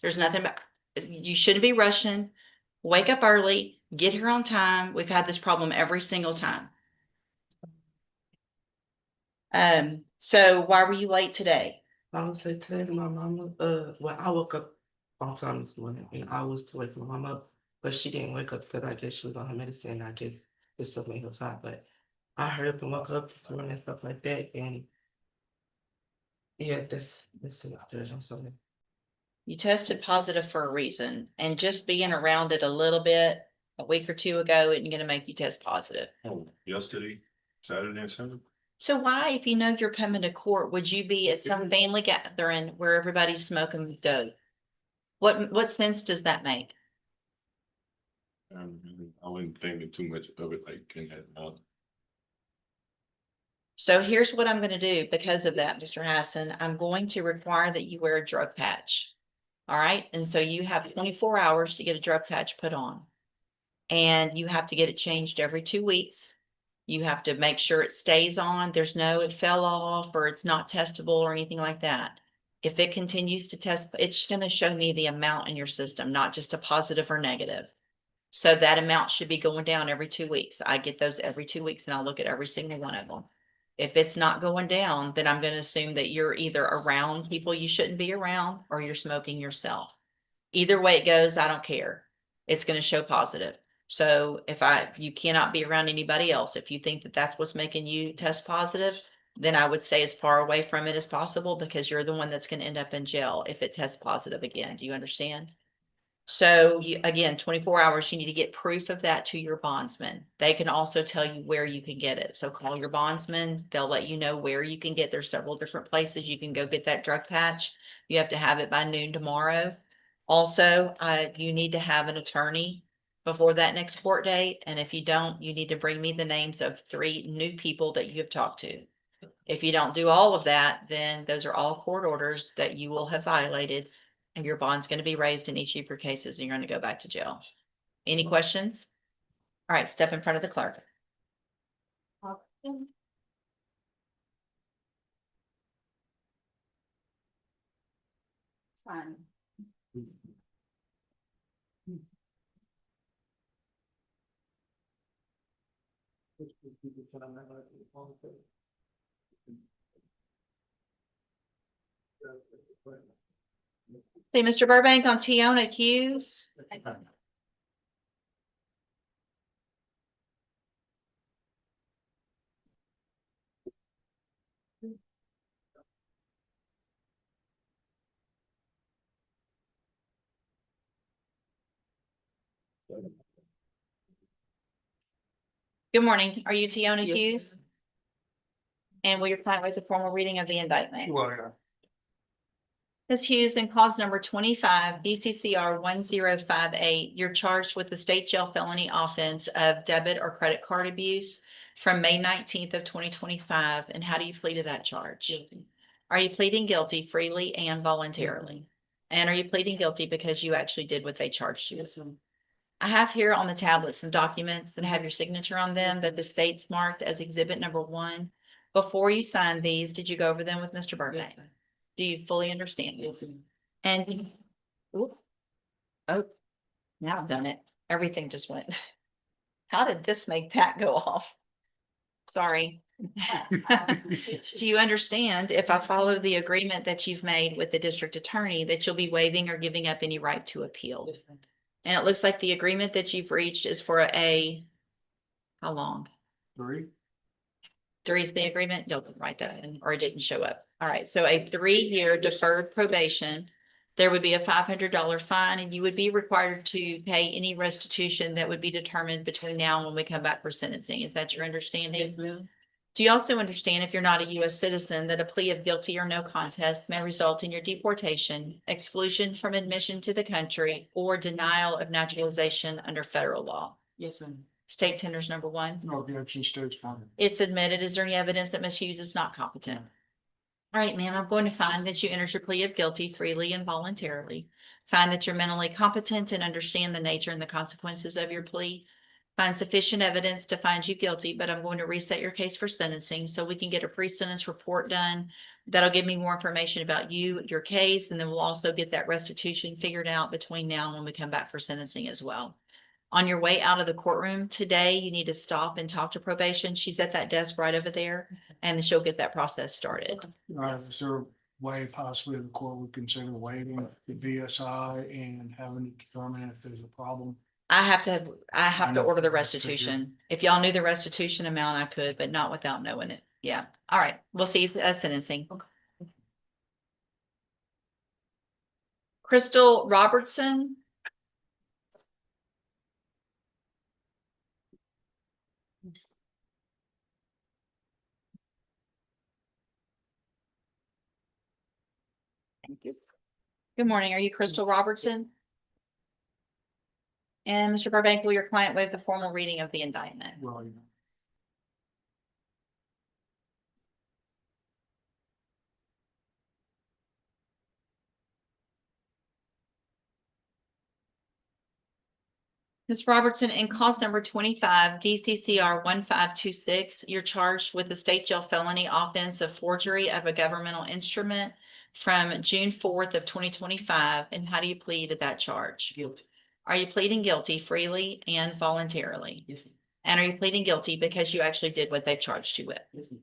There's nothing about, you shouldn't be rushing. Wake up early, get here on time. We've had this problem every single time. So why were you late today? I was late today to my mama. Well, I woke up on time this morning and I was to wake my mom up, but she didn't wake up because I guess she was on her medicine. I guess it still made her tired, but I hurried up and woke up this morning and stuff like that. And yeah, that's it. I'm sorry. You tested positive for a reason, and just being around it a little bit a week or two ago isn't going to make you test positive. Oh, yesterday, Saturday and Sunday. So why, if you know you're coming to court, would you be at some family gathering where everybody's smoking dope? What sense does that make? I wasn't thinking too much of it like in that month. So here's what I'm going to do because of that, Mr. Hassan. I'm going to require that you wear a drug patch. All right. And so you have 24 hours to get a drug patch put on. And you have to get it changed every 2 weeks. You have to make sure it stays on. There's no, it fell off or it's not testable or anything like that. If it continues to test, it's going to show me the amount in your system, not just a positive or negative. So that amount should be going down every 2 weeks. I get those every 2 weeks and I'll look at every single one of them. If it's not going down, then I'm going to assume that you're either around people you shouldn't be around or you're smoking yourself. Either way it goes, I don't care. It's going to show positive. So if you cannot be around anybody else, if you think that that's what's making you test positive, then I would stay as far away from it as possible because you're the one that's going to end up in jail if it tests positive again. Do you understand? So you, again, 24 hours, you need to get proof of that to your bondsman. They can also tell you where you can get it. So call your bondsman. They'll let you know where you can get. There's several different places you can go get that drug patch. You have to have it by noon tomorrow. Also, you need to have an attorney before that next court date. And if you don't, you need to bring me the names of 3 new people that you have talked to. If you don't do all of that, then those are all court orders that you will have violated and your bond's going to be raised in each of your cases and you're going to go back to jail. Any questions? All right, step in front of the clerk. It's fine. See Mr. Burbank on Tiona Hughes. Good morning. Are you Tiona Hughes? And will your client waive the formal reading of the indictment? Ms. Hughes, in cause number 25, BCCR 1058, you're charged with the state jail felony offense of debit or credit card abuse from May 19th of 2025. And how do you plead to that charge? Guilty. Are you pleading guilty freely and voluntarily? And are you pleading guilty because you actually did what they charged you? Yes, ma'am. I have here on the tablet some documents that have your signature on them that the state's marked as exhibit number 1. Before you sign these, did you go over them with Mr. Burbank? Yes, do you fully understand? Yes, ma'am. And, oh, now I've done it. Everything just went. How did this make that go off? Sorry. Do you understand if I follow the agreement that you've made with the district attorney that you'll be waiving or giving up any right to appeal? Yes, ma'am. And it looks like the agreement that you've reached is for how long? 3. 3 is the agreement. Don't write that in, or it didn't show up. All right. So a 3-year deferred probation. There would be a $500 fine, and you would be required to pay any restitution that would be determined between now and when we come back for sentencing. Is that your understanding? Yes, ma'am. Do you also understand, if you're not a U.S. citizen, that a plea of guilty or no contest may result in your deportation, exclusion from admission to the country, or denial of naturalization under federal law? Yes, ma'am. State tenders number 1. No objection, state's fine. It's admitted. Is there any evidence that Ms. Hughes is not competent? All right, ma'am, I'm going to find that you entered your plea of guilty freely and voluntarily. Find that you're mentally competent and understand the nature and the consequences of your plea. Find sufficient evidence to find you guilty, but I'm going to reset your case for sentencing so we can get a pre-sentence report done That'll give me more information about you, your case, and then we'll also get that restitution figured out between now and when we come back for sentencing as well. On your way out of the courtroom today, you need to stop and talk to probation. She's at that desk right over there, and she'll get that process started. Is there a way possibly the court would consider waiving the BSI and having to determine if there's a problem? I have to know order the that's the deal. restitution. If y'all knew the restitution amount, I could, but not without knowing it. Yeah. All right. We'll see you at sentencing. Crystal Robertson. Thank you. Good morning. Are you Crystal Robertson? And Mr. Burbank, will your client waive the formal reading of the indictment? Well, you know, Ms. Robertson, in cause number 25, DCCR 1526, you're charged with the state jail felony offense of forgery of a governmental instrument from June 4th of 2025. And how do you plead to that charge? Guilty. Are you pleading guilty freely and voluntarily? Yes, ma'am. And are you pleading guilty because you actually did what they charged you with? Yes, ma'am.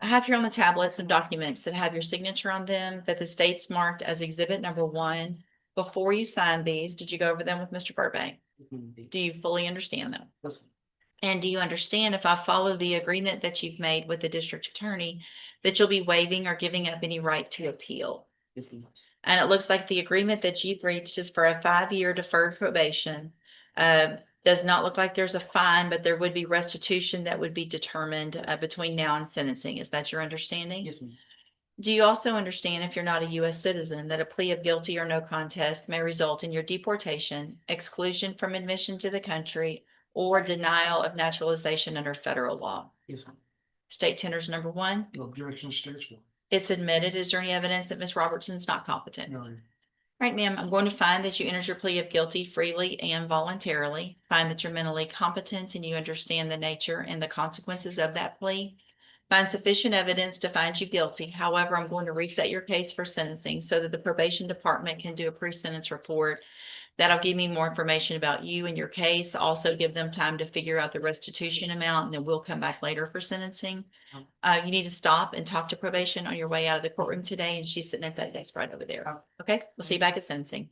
I have here on the tablet some documents that have your signature on them that the state's marked as exhibit number 1. Before you signed these, did you go over them with Mr. Burbank? Yes, ma'am. Do you fully understand them? Yes, ma'am. And do you understand if I follow the agreement that you've made with the district attorney, that you'll be waiving or giving up any right to appeal? Yes, ma'am. And it looks like the agreement that you've reached is for a 5-year deferred probation. Does not look like there's a fine, but there would be restitution that would be determined between now and sentencing. Is that your understanding? Yes, ma'am. Do you also understand, if you're not a U.S. citizen, that a plea of guilty or no contest may result in your deportation, exclusion from admission to the country, or denial of naturalization under federal law? Yes, ma'am. State tenders number 1. no objection, states one. It's admitted. Is there any evidence that Ms. Robertson's not competent? No, All right, ma'am, I'm going to find that you entered your plea of guilty freely and voluntarily. Find that you're mentally competent and you understand the nature and the consequences of that plea. Find sufficient evidence to find you guilty. However, I'm going to reset your case for sentencing so that the probation department can do a pre-sentence report. That'll give me more information about you and your case. Also give them time to figure out the restitution amount, and then we'll come back later for sentencing. You need to stop and talk to probation on your way out of the courtroom today, and she's sitting at that desk right over there. Okay, we'll see you back at sentencing.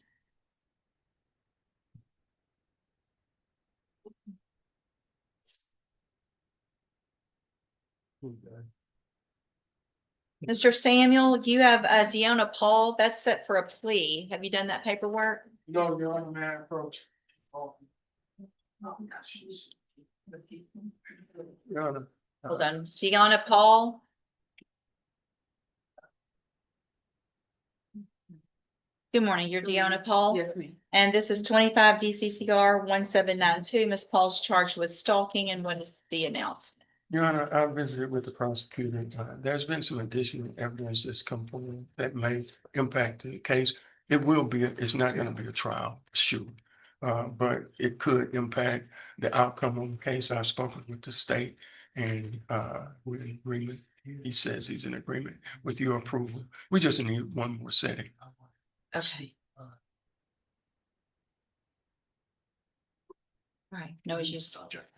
Mr. Samuel, you have Deanna Paul. That's set for a plea. Have you done that paperwork? No, you're on the man approach. Your Honor, Hold on. Deanna Paul. Good morning. You're Deanna Paul? Yes, ma'am. And this is 25 DCCR 1792. Ms. Paul's charged with stalking, and what is the announcement? Your Honor, I visited with the prosecutor. There's been some additional evidence that's come forward that may impact the case. It will be, it's not gonna be a trial, sure. But it could impact the outcome of the case. I've spoken with the state and we're in agreement. He says he's in agreement with your approval. We just need one more setting. Okay. All right, no issues.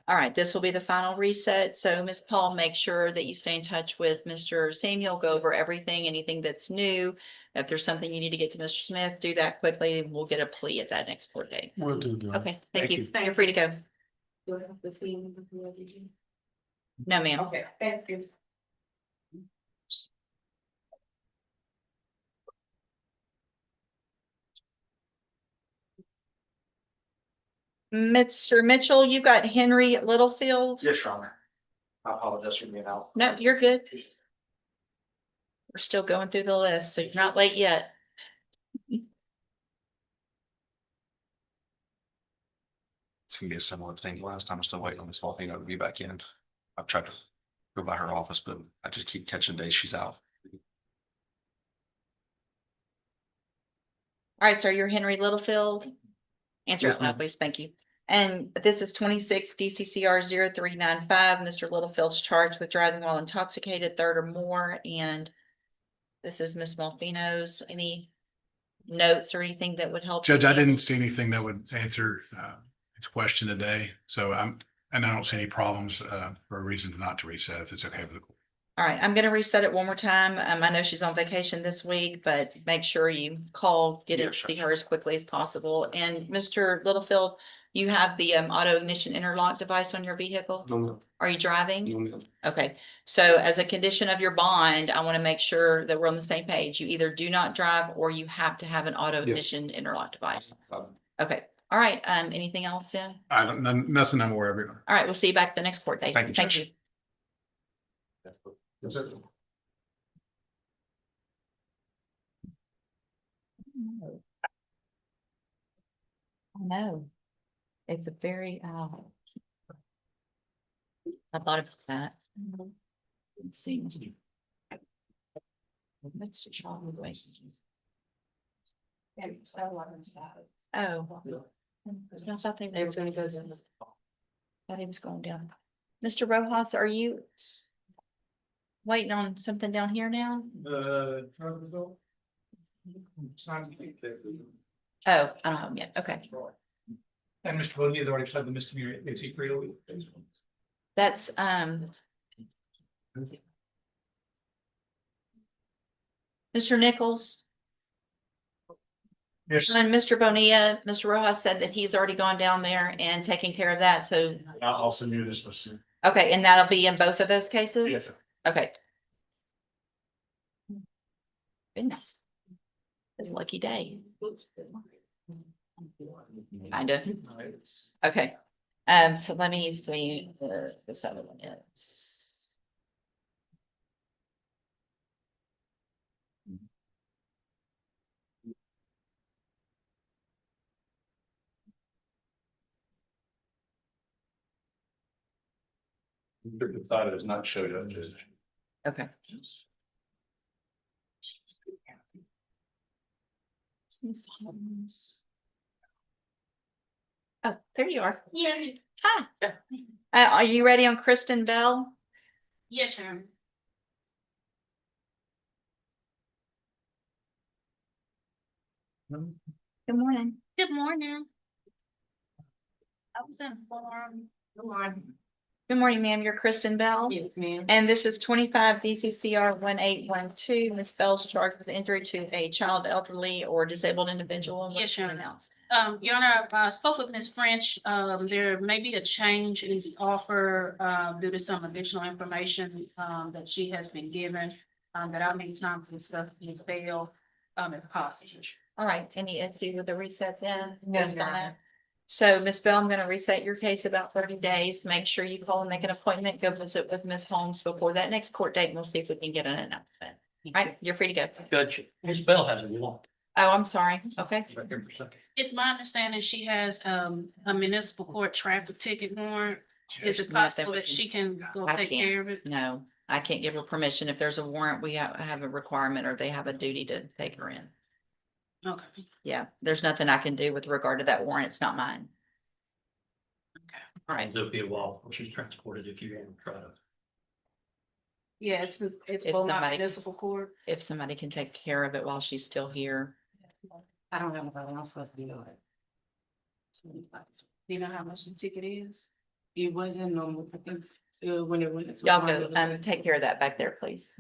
All right, this will be the final reset. So Ms. Paul, make sure that you stay in touch with Mr. Samuel, go over everything, anything that's new. If there's something you need to get to Mr. Smith, do that quickly, and we'll get a plea at that next court date. We'll do, Your Honor. Okay, thank Thank you. you. You're free to go. Do I have to see him before I do? No, ma'am. Okay, thank you. Mr. Mitchell, you got Henry Littlefield? Yes, Your Honor. I apologize for being out. No, you're good. We're still going through the list, so you're not late yet. It's gonna be a similar thing. Last time I'm still waiting on this whole thing to be back in. I've tried to go by her office, but I just keep catching days she's out. All right, sir, you're Henry Littlefield. Answer Yes, out loud, ma'am. please. Thank you. And this is 26 DCCR 0395. Mr. Littlefield's charged with driving while intoxicated, third or more, and This is Ms. Malfino's. Any notes or anything that would help? Judge, I you? didn't see anything that would answer its question today, so and I don't see any problems for a reason not to reset if it's okay with the court. All right, I'm gonna reset it one more time. I know she's on vacation this week, but make sure you call, get it, Yes, see Judge. her as quickly as possible. And Mr. Littlefield, you have the auto ignition interlock device on your vehicle? Are you driving? Okay, so as a condition of your bond, I want to make sure that we're on the same page. You either do not drive or you have to have an auto ignition interlock device. Okay, all right, anything else then? I don't, nothing I'm aware of. All right, we'll see you back the next court date. Thank you, Thank Judge. you. I know. It's a very, I thought of that. Let's see. Let's try the way. Oh. I thought they were gonna go. Thought he was going down. Mr. Rojas, are you waiting on something down here now? Oh, I don't have them yet. Okay. And Mr. Boney has already pled the misdemeanor, is he free to leave? That's, Mr. Nichols. Yes. And Mr. Bonilla, Mr. Rojas said that he's already gone down there and taken care of that, so, I'll send you this, Mr. okay, and that'll be in both of those cases? Yes, sir. Okay. Goodness. It's a lucky day. Kind of. Okay, so let me see, this other one is. Decided it's not showed up, Judge. Okay. Miss Holmes. Oh, there you are. Yeah, Hi. Are you ready on Kristen Bell? yes, sir. Good morning. Good morning. I was informed. Good morning. Good morning, ma'am. You're Kristen Bell? Yes, ma'am. And this is 25 DCCR 1812. Ms. Bell's charged with injury to a child, elderly, or disabled individual. Yes, What's Your been Honor. announced? Your Honor, I spoke with Ms. French. There may be a change in the offer, due to some additional information, that she has been given, that I'll make time to discuss Ms. Bell, if possible. All right, any issue with the reset then? No, Based on ma'am. that? So Ms. Bell, I'm gonna reset your case about 30 days. Make sure you call and make an appointment, go visit with Ms. Holmes before that next court date, and we'll see if we can get an announcement. All right, you're free to go. Judge, Ms. Bell has a warrant. Oh, I'm sorry. Okay. Right here for a second. It's my understanding she has, a municipal court traffic ticket warrant. Is it Nothing possible we that can- she can go I take can't. care of it? No, I can't give her permission. If there's a warrant, we have a requirement or they have a duty to take her in. Okay. Yeah, there's nothing I can do with regard to that warrant. It's not mine. All right. It'll be a while before she's transported if you ever try to. Yeah, it's If Beaumont somebody- Municipal Court. If somebody can take care of it while she's still here. I don't have nobody else supposed to be doing it. Do you know how much the ticket is? It wasn't, I think, when it went. to Y'all my go, little- take care of that back there, please.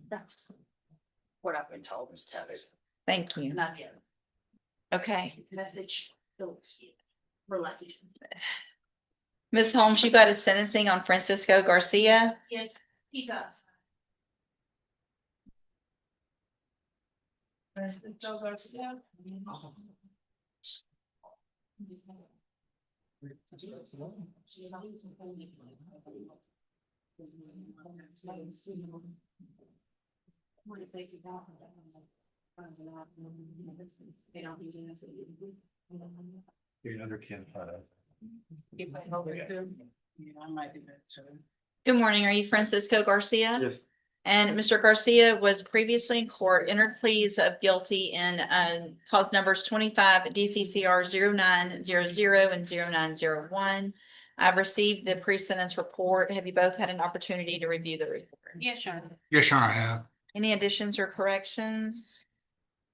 That's what I've been told, Mr. Tubbs. Thank you. Not yet. Okay. Message. Related. Ms. Holmes, you got a sentencing on Francisco Garcia. Yes, he does. You're under Ken. Yeah, I might be better. Good morning. Are you Francisco Garcia? Yes, And Mr. Garcia was previously in court, entered pleas of guilty in cause numbers 25 DCCR 0900 and 0901. I've received the pre-sentence report. Have you both had an opportunity to review the report? Yes, Your Honor. Yes, Your Honor, I have. Any additions or corrections?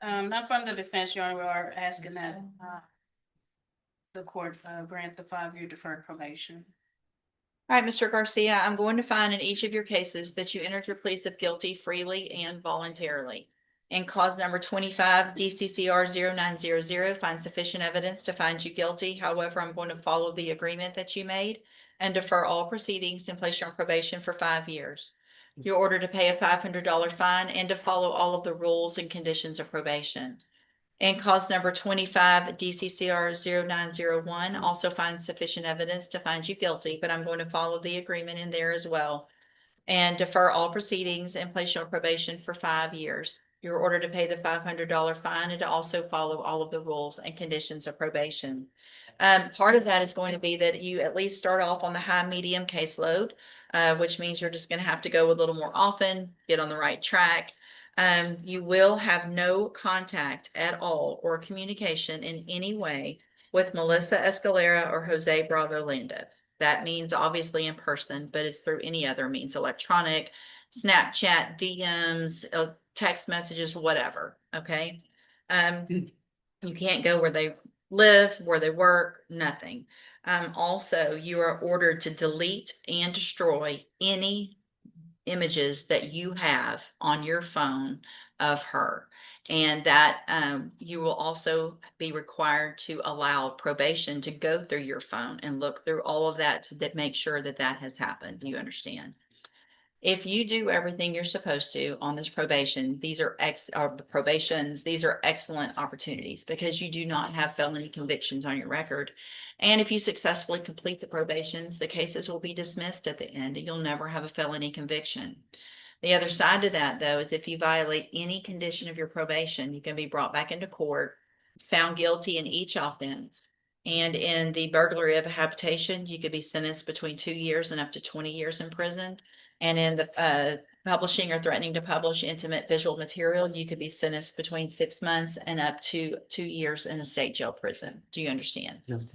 Not from the defense, Your Honor, we are asking that, the court, grant the 5-year deferred probation. All right, Mr. Garcia, I'm going to find in each of your cases that you entered your pleas of guilty freely and voluntarily. In cause number 25 DCCR 0900, find sufficient evidence to find you guilty. However, I'm going to follow the agreement that you made and defer all proceedings and place you on probation for 5 years. You're ordered to pay a $500 fine and to follow all of the rules and conditions of probation. And cause number 25 DCCR 0901 also finds sufficient evidence to find you guilty, but I'm going to follow the agreement in there as well. And defer all proceedings and place you on probation for 5 years. You're ordered to pay the $500 fine and to also follow all of the rules and conditions of probation. Part of that is going to be that you at least start off on the high medium caseload, which means you're just going to have to go a little more often, get on the right track. You will have no contact at all or communication in any way with Melissa Escalera or Jose Bravo Landa. That means obviously in person, but it's through any other means, electronic, Snapchat, DMs, text messages, whatever, okay? You can't go where they live, where they work, nothing. Also, you are ordered to delete and destroy any images that you have on your phone of her. And that you will also be required to allow probation to go through your phone and look through all of that to make sure that that has happened. Do you understand? If you do everything you're supposed to on this probation, these are probations, these are excellent opportunities because you do not have felony convictions on your record. And if you successfully complete the probations, the cases will be dismissed at the end and you'll never have a felony conviction. The other side to that, though, is if you violate any condition of your probation, you can be brought back into court, found guilty in each offense. And in the burglary of a habitation, you could be sentenced between 2 years and up to 20 years in prison. And in the publishing or threatening to publish intimate visual material, you could be sentenced between 6 months and up to 2 years in a state jail prison. Do you understand? Yes.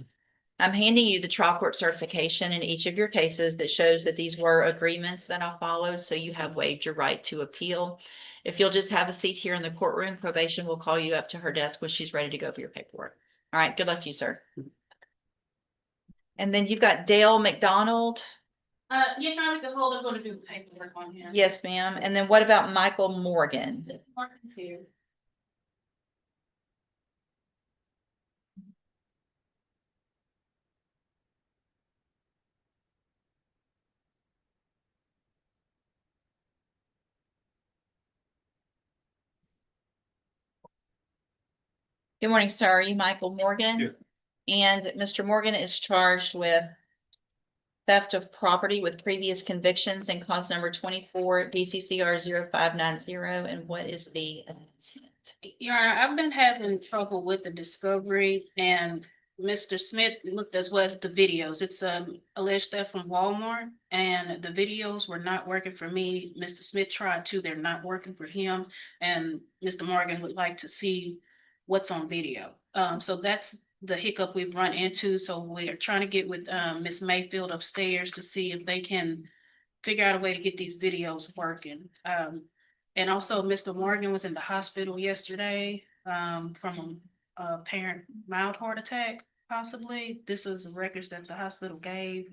I'm handing you the trial court certification in each of your cases that shows that these were agreements that I followed, so you have waived your right to appeal. If you'll just have a seat here in the courtroom, probation will call you up to her desk when she's ready to go for your paperwork. All right, good luck to you, sir. And then you've got Dale McDonald. Yes, Your Honor, the hold, I'm gonna do paperwork on him. Yes, ma'am. And then what about Michael Morgan? Morgan's here. Good morning, sir. Are you Michael Morgan? Yeah. And Mr. Morgan is charged with theft of property with previous convictions and cause number 24 DCCR 0590. And what is the announcement? Your Honor, I've been having trouble with the discovery and Mr. Smith looked as well as the videos. It's alleged theft from Walmart and the videos were not working for me. Mr. Smith tried to, they're not working for him. And Mr. Morgan would like to see what's on video. So that's the hiccup we've run into. So we're trying to get with Miss Mayfield upstairs to see if they can figure out a way to get these videos working. And also Mr. Morgan was in the hospital yesterday from a apparent mild heart attack, possibly. This is records that the hospital gave.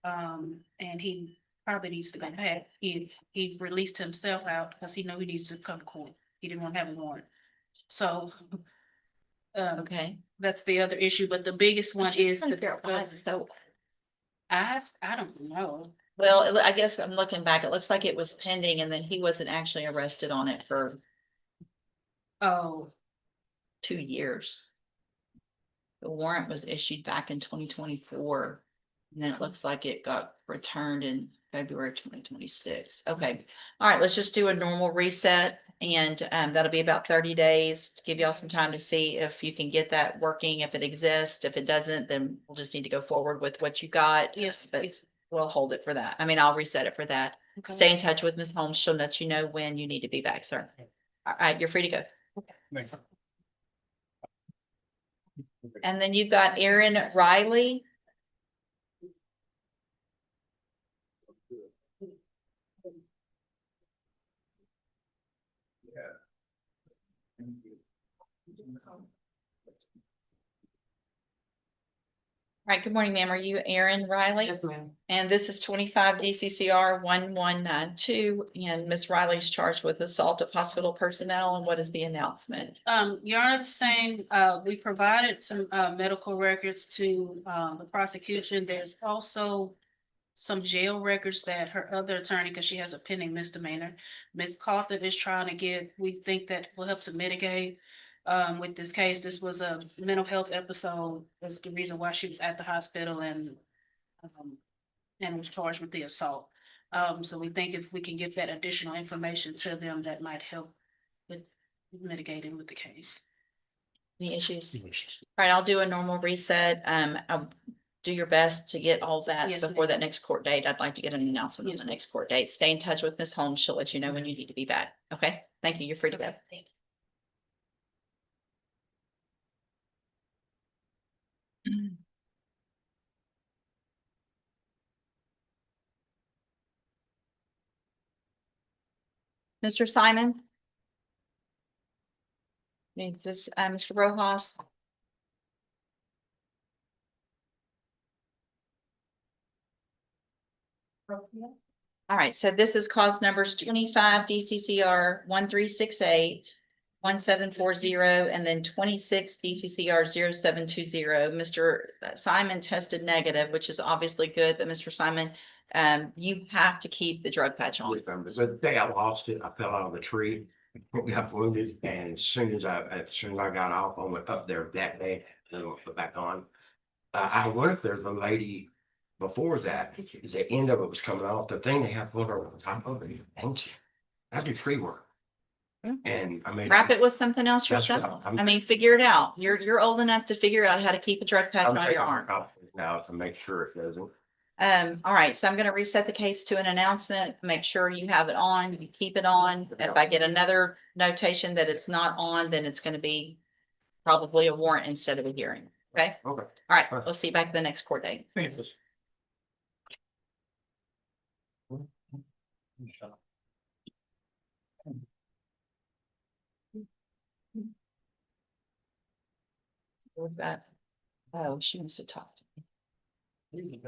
And he probably needs to go back. He released himself out because he knew he needs to come to court. He didn't want to have a warrant. So Okay. that's the other issue, but the biggest one is So, I don't know. well, I guess I'm looking back. It looks like it was pending and then he wasn't actually arrested on it for Oh, 2 years. The warrant was issued back in 2024. And then it looks like it got returned in February 2026. Okay. All right, let's just do a normal reset. And that'll be about 30 days to give y'all some time to see if you can get that working, if it exists. If it doesn't, then we'll just need to go forward with what you got. yes, But it's we'll hold it for that. I mean, I'll reset it for that. Okay. Stay in touch with Ms. Holmes. She'll let you know when you need to be back, sir. All right, you're free to go. Thanks. And then you've got Aaron Riley. All right, good morning, ma'am. Are you Aaron Riley? Yes, ma'am. And this is 25 DCCR 1192, and Ms. Riley's charged with assault of hospital personnel. And what is the announcement? Your Honor, the same, we provided some, medical records to, the prosecution. There's also some jail records that her other attorney, because she has a pending misdemeanor, Ms. Cawthon is trying to get. We think that will help to mitigate, with this case. This was a mental health episode. That's the reason why she was at the hospital and was charged with the assault. So we think if we can get that additional information to them, that might help with mitigating with the case. Any issues? All right, I'll do a normal reset. I'll do your best to get all that Yes, before ma'am. that next court date. I'd like to get an announcement on Yes, the ma'am. next court date. Stay in touch with Ms. Holmes. She'll let you know when you need to be back. Okay, thank you. You're free to go. Mr. Simon? Need this, Mr. Rojas? All right, so this is cause numbers 25 DCCR 1368, 1740, and then 26 DCCR 0720. Mr. Simon tested negative, which is obviously good, but Mr. Simon, you have to keep the drug patch on. The day I lost it, I fell out of a tree, got wounded, and as soon as I got off, I went up there that day, and then I put back on. I wonder if there's a lady before that, the end of it was coming off, the thing they have put over the top of it, ancient. I do tree work. And I mean. Wrap it with something else That's what yourself. I'm- I mean, figure it out. You're old enough to figure out how to keep a drug patch I'm on your arm. now to make sure it doesn't. All right, so I'm gonna reset the case to an announcement. Make sure you have it on, you keep it on. If I get another notation that it's not on, then it's gonna be probably a warrant instead of a hearing. Okay? Okay. All right, we'll see you back at the next court date. Thanks. What's that? Oh, she wants to talk to me.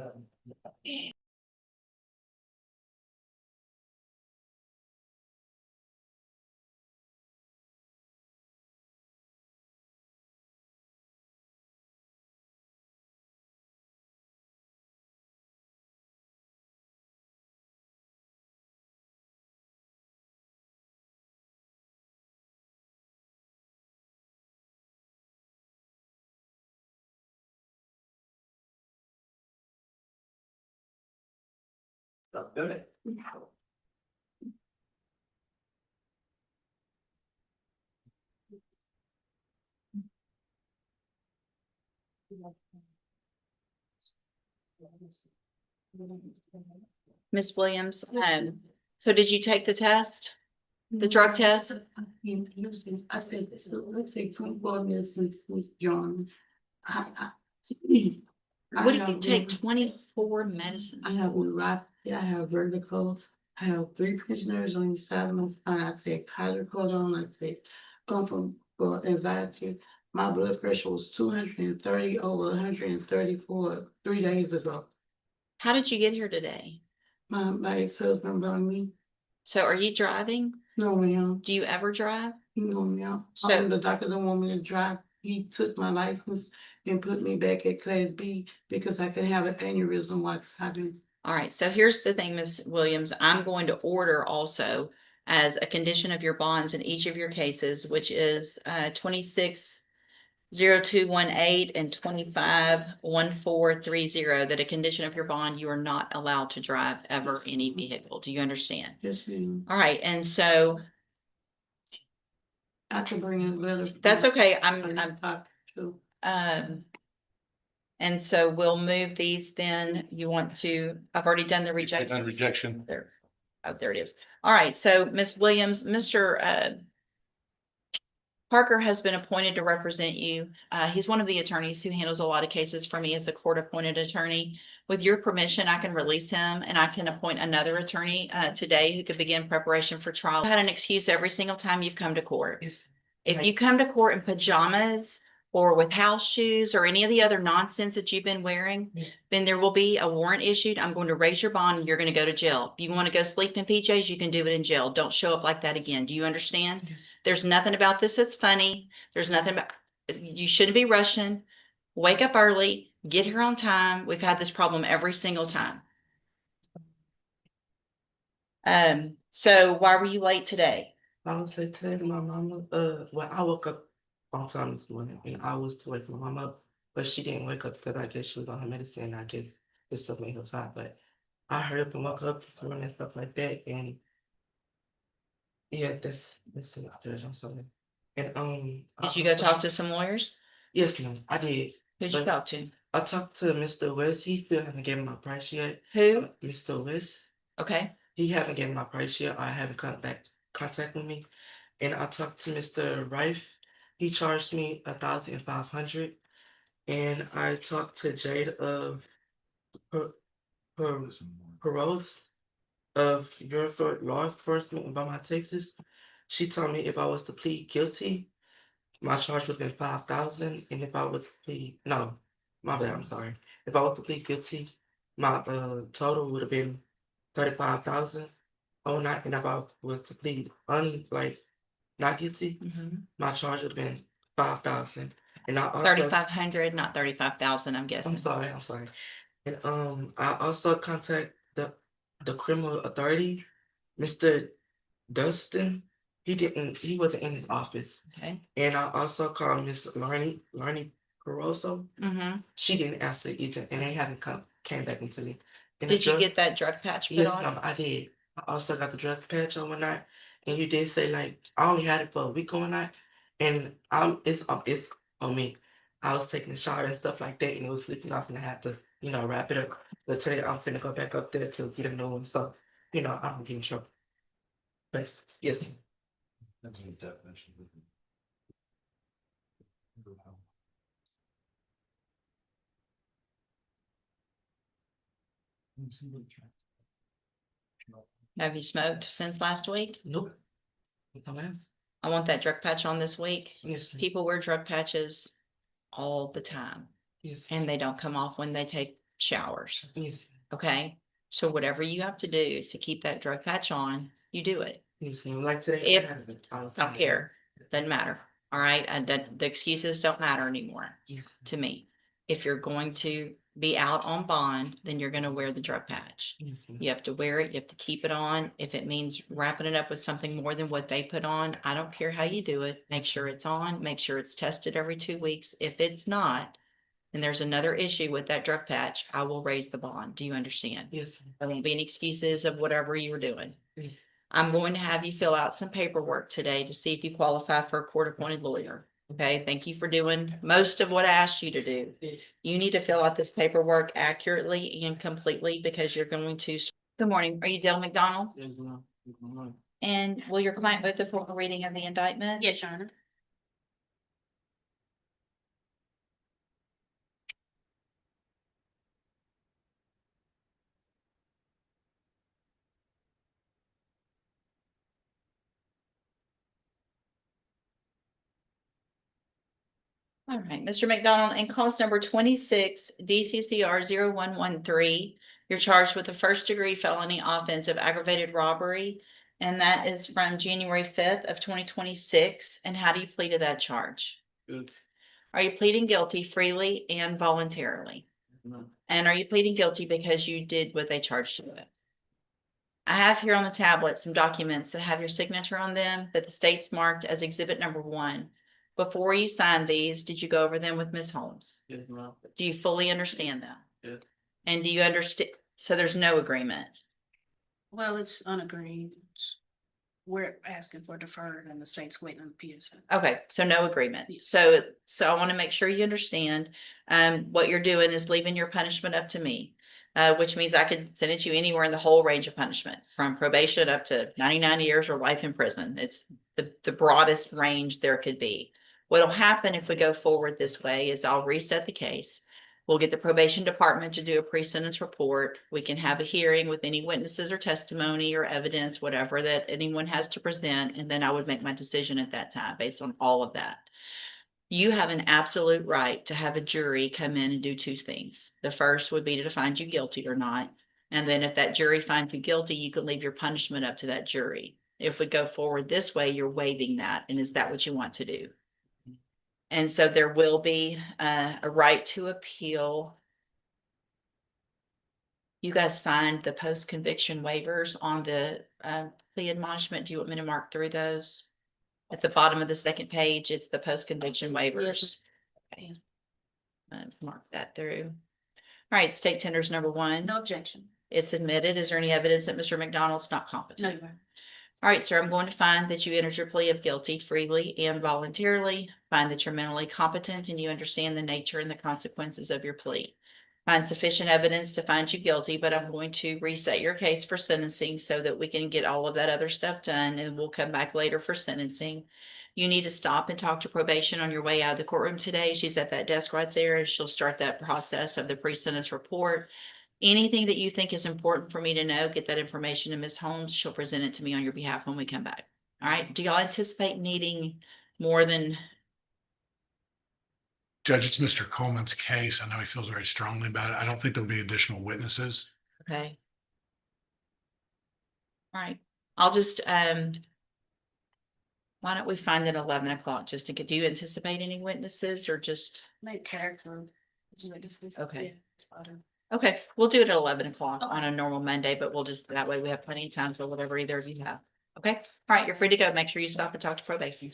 Stop doing it. Miss Williams, so did you take the test? The drug test? I said, so let's say 24 years since John. What did you take? 24 medicines? I have neuropathy, I have vertigo, I have 3 prisoners on each side of my spine. I take hydrocodone, I take for anxiety. My blood pressure was 230 over 134 3 days ago. How did you get here today? My ex-husband brought me. So are you driving? No, ma'am. Do you ever drive? No, ma'am. So- The doctor don't want me to drive. He took my license and put me back at class B because I could have an aneurysm while driving. All right, so here's the thing, Ms. Williams, I'm going to order also as a condition of your bonds in each of your cases, which is 260218 and 251430, that a condition of your bond, you are not allowed to drive ever any vehicle. Do you understand? Yes, ma'am. All right, and so I can bring in a letter. that's okay. And so we'll move these then. You want to, I've already done the rejection. Rejection. There. Oh, there it is. All right, so Ms. Williams, Mr. Parker has been appointed to represent you. He's one of the attorneys who handles a lot of cases for me as a court-appointed attorney. With your permission, I can release him and I can appoint another attorney today who could begin preparation for trial. I had an excuse every single time you've come to court. Yes. If you come to court in pajamas or with house shoes or any of the other nonsense that you've been wearing, Yes. then there will be a warrant issued. I'm going to raise your bond and you're going to go to jail. If you want to go sleep in PJs, you can do it in jail. Don't show up like that again. Do you understand? Yes. There's nothing about this that's funny. There's nothing about, you shouldn't be rushing. Wake up early, get here on time. We've had this problem every single time. So why were you late today? I was late today. My mama, well, I woke up on time this morning and I was to wake my mom up, but she didn't wake up because I guess she was on her medicine. I guess this stuff made her tired, but I hurried up and woke up this morning and stuff like that. And yeah, that's it. I'm sorry. And Did you go talk to some lawyers? Yes, ma'am, I did. Who'd you But talk to? I talked to Mr. West. He still haven't given my price yet. Who? Mr. West. Okay. He haven't given my price yet. I haven't contact with me. And I talked to Mr. Rife. He charged me 1,500. And I talked to Jade of Peros of your law enforcement in Beaumont, Texas. She told me if I was to plead guilty, my charge would have been 5,000. And if I was to plead, no, my bad, I'm sorry. If I was to plead guilty, my total would have been 35,000. Oh, not, and if I was to plead not guilty, my charge would have been 5,000. And I also 3,500, not 35,000, I'm guessing. I'm sorry. And I also contact the criminal authority, Mr. Dustin. He wasn't in his office. Okay. And I also called Miss Larnie Caroso. She didn't answer either, and they haven't came back into me. And Did you get that drug patch put Yes, on? ma'am, I did. I also got the drug patch overnight, and you did say like I only had it for a week overnight, and it's on me. I was taking a shower and stuff like that, and it was sleeping off, and I had to wrap it up. But today I'm finna go back up there to get a new one, so I don't get in trouble. But yes. That's a definition. Have you smoked since last week? Nope. No, ma'am. I want that drug patch on this week. Yes, ma'am. People wear drug patches all the time Yes. and they don't come off when they take showers. Yes. Okay. So whatever you have to do to keep that drug patch on, you do it. Yes, ma'am. Like today, If- I was Don't care. Doesn't matter. All right. And the excuses don't matter anymore Yes. to me. If you're going to be out on bond, then you're going to wear the drug patch. Yes, ma'am. You have to wear it. You have to keep it on. If it means wrapping it up with something more than what they put on, I don't care how you do it. Make sure it's on, make sure it's tested every 2 weeks. If it's not, and there's another issue with that drug patch, I will raise the bond. Do you understand? Yes, ma'am. There won't be any excuses of whatever you were doing. Yes. I'm going to have you fill out some paperwork today to see if you qualify for a court-appointed lawyer. Okay, thank you for doing most of what I asked you to do. Yes. You need to fill out this paperwork accurately and completely because you're going to. Good morning. Are you Dale McDonald? Yes, ma'am. Yes, ma'am. And will your client vote the formal reading of the indictment? Yes, Your Honor. All right, Mr. McDonald, in cause number 26 DCCR 0113, you're charged with a first-degree felony offense of aggravated robbery, and that is from January 5th of 2026. And how do you plead to that charge? Good. Are you pleading guilty freely and voluntarily? No. And are you pleading guilty because you did what they charged you with? I have here on the tablet some documents that have your signature on them that the state's marked as exhibit number 1. Before you signed these, did you go over them with Ms. Holmes? Yes, ma'am. Do you fully understand them? Yeah. And do you understand? So there's no agreement. Well, it's unagreed. We're asking for deferred and the state's waiting on the PSA. Okay, so no agreement. Yes. So I want to make sure you understand, what you're doing is leaving your punishment up to me. which means I could sentence you anywhere in the whole range of punishment, from probation up to 99 years or life in prison. It's the broadest range there could be. What'll happen if we go forward this way is I'll reset the case. We'll get the probation department to do a pre-sentence report. We can have a hearing with any witnesses or testimony or evidence, whatever that anyone has to present, and then I would make my decision at that time based on all of that. You have an absolute right to have a jury come in and do two things. The first would be to find you guilty or not. And then if that jury finds you guilty, you can leave your punishment up to that jury. If we go forward this way, you're waiving that. And is that what you want to do? And so there will be a right to appeal. You guys signed the post-conviction waivers on the plea admonishment. Do you want me to mark through those? At the bottom of the second page, it's the post-conviction waivers. Okay. Mark that through. All right, state tenders number 1. No objection. It's admitted. Is there any evidence that Mr. McDonald's not No, competent? Your Honor. All right, sir, I'm going to find that you entered your plea of guilty freely and voluntarily. Find that you're mentally competent and you understand the nature and the consequences of your plea. Find sufficient evidence to find you guilty, but I'm going to reset your case for sentencing so that we can get all of that other stuff done, and we'll come back later for sentencing. You need to stop and talk to probation on your way out of the courtroom today. She's at that desk right there, and she'll start that process of the pre-sentence report. Anything that you think is important for me to know, get that information to Ms. Holmes. She'll present it to me on your behalf when we come back. All right. Do y'all anticipate needing more than? Judge, it's Mr. Coleman's case. I know he feels very strongly about it. I don't think there'll be additional witnesses. Okay. All right. I'll just, why don't we find it 11 o'clock just to get, do you anticipate any witnesses or just? Make character. Okay. Yeah, it's fine. Okay, we'll do it at 11 o'clock on a normal Monday, but we'll just, that way we have plenty of time for whatever either of you have. Okay, all right, you're free to go. Make sure you stop and talk to probation.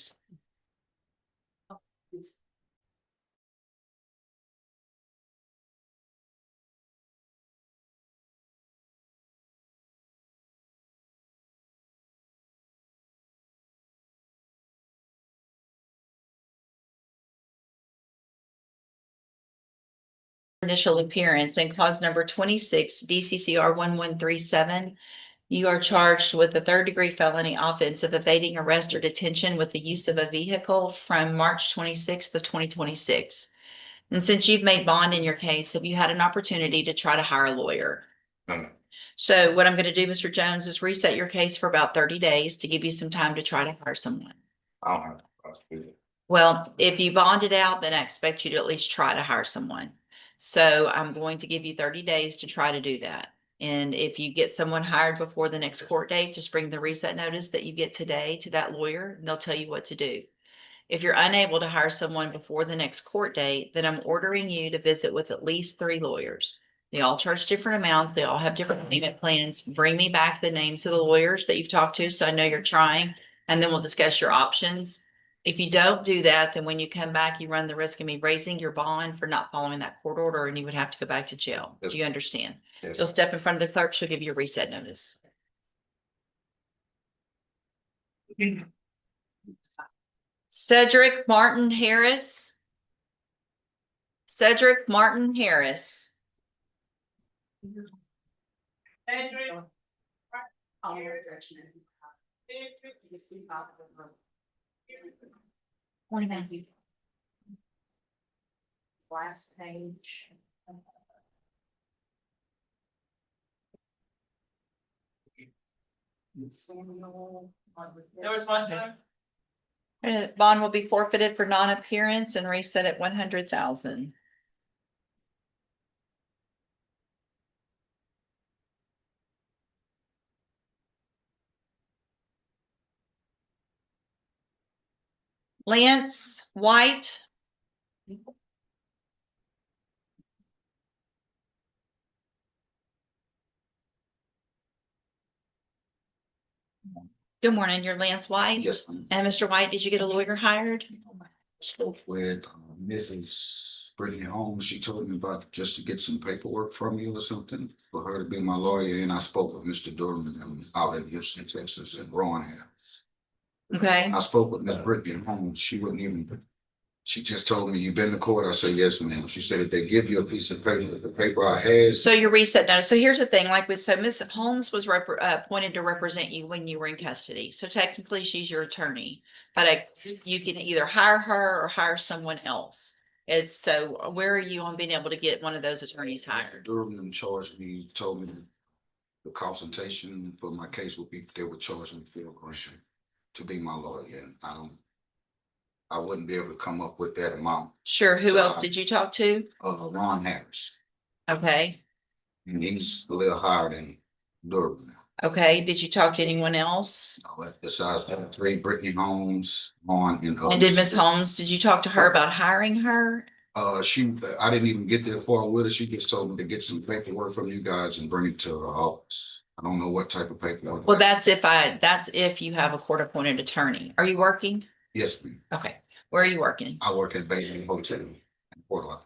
Initial appearance and cause number 26 DCCR 1137. You are charged with a third-degree felony offense of evading arrest or detention with the use of a vehicle from March 26th of 2026. And since you've made bond in your case, have you had an opportunity to try to hire a lawyer? No. So what I'm going to do, Mr. Jones, is reset your case for about 30 days to give you some time to try to hire someone. I don't have to prosecute. Well, if you bonded out, then I expect you to at least try to hire someone. So I'm going to give you 30 days to try to do that. And if you get someone hired before the next court date, just bring the reset notice that you get today to that lawyer and they'll tell you what to do. If you're unable to hire someone before the next court date, then I'm ordering you to visit with at least 3 lawyers. They all charge different amounts. They all have different payment plans. Bring me back the names of the lawyers that you've talked to so I know you're trying, and then we'll discuss your options. If you don't do that, then when you come back, you run the risk of me raising your bond for not following that court order, and you would have to go back to jail. Yes. Do you understand? Yes. You'll step in front of the clerk. She'll give you a reset notice. Cedric Martin Harris. Cedric Martin Harris. Morning, Matthew. Last page. Bond will be forfeited for non-appearance and reset at 100,000. Lance White. Good morning, you're Lance White. Yes, ma'am. And Mr. White, did you get a lawyer hired? Spoke with Mrs. Brittany Holmes. She told me about just to get some paperwork from you or something for her to be my lawyer. And I spoke with Mr. Dorman out in Houston, Texas, and Rowan. Okay, I spoke with Miss Brittany Holmes. She wouldn't even She just told me, "You've been to court?" I said, "Yes, ma'am." She said, "If they give you a piece of paper, the paper I had." So your reset notice. So here's the thing, like with, so Ms. Holmes was appointed to represent you when you were in custody. So technically she's your attorney, but you can either hire her or hire someone else. It's so where are you on being able to get one of those attorneys hired? Durham charged me, told me the consultation for my case would be, they would charge me Phil Gresham to be my lawyer, and I wouldn't be able to come up with that amount. Sure. Who else did you talk to? Ron Harris, Okay. and he's a little higher than Durham. Okay. Did you talk to anyone else? Besides that, three, Brittany Holmes, on and And did others. Ms. Holmes, did you talk to her about hiring her? I didn't even get that far with her. She just told me to get some paperwork from you guys and bring it to her office. I don't know what type of paperwork. Well, that's if you have a court appointed attorney. Are you working? Yes, ma'am. Okay. Where are you working? I work at Basin Hotel in Portland.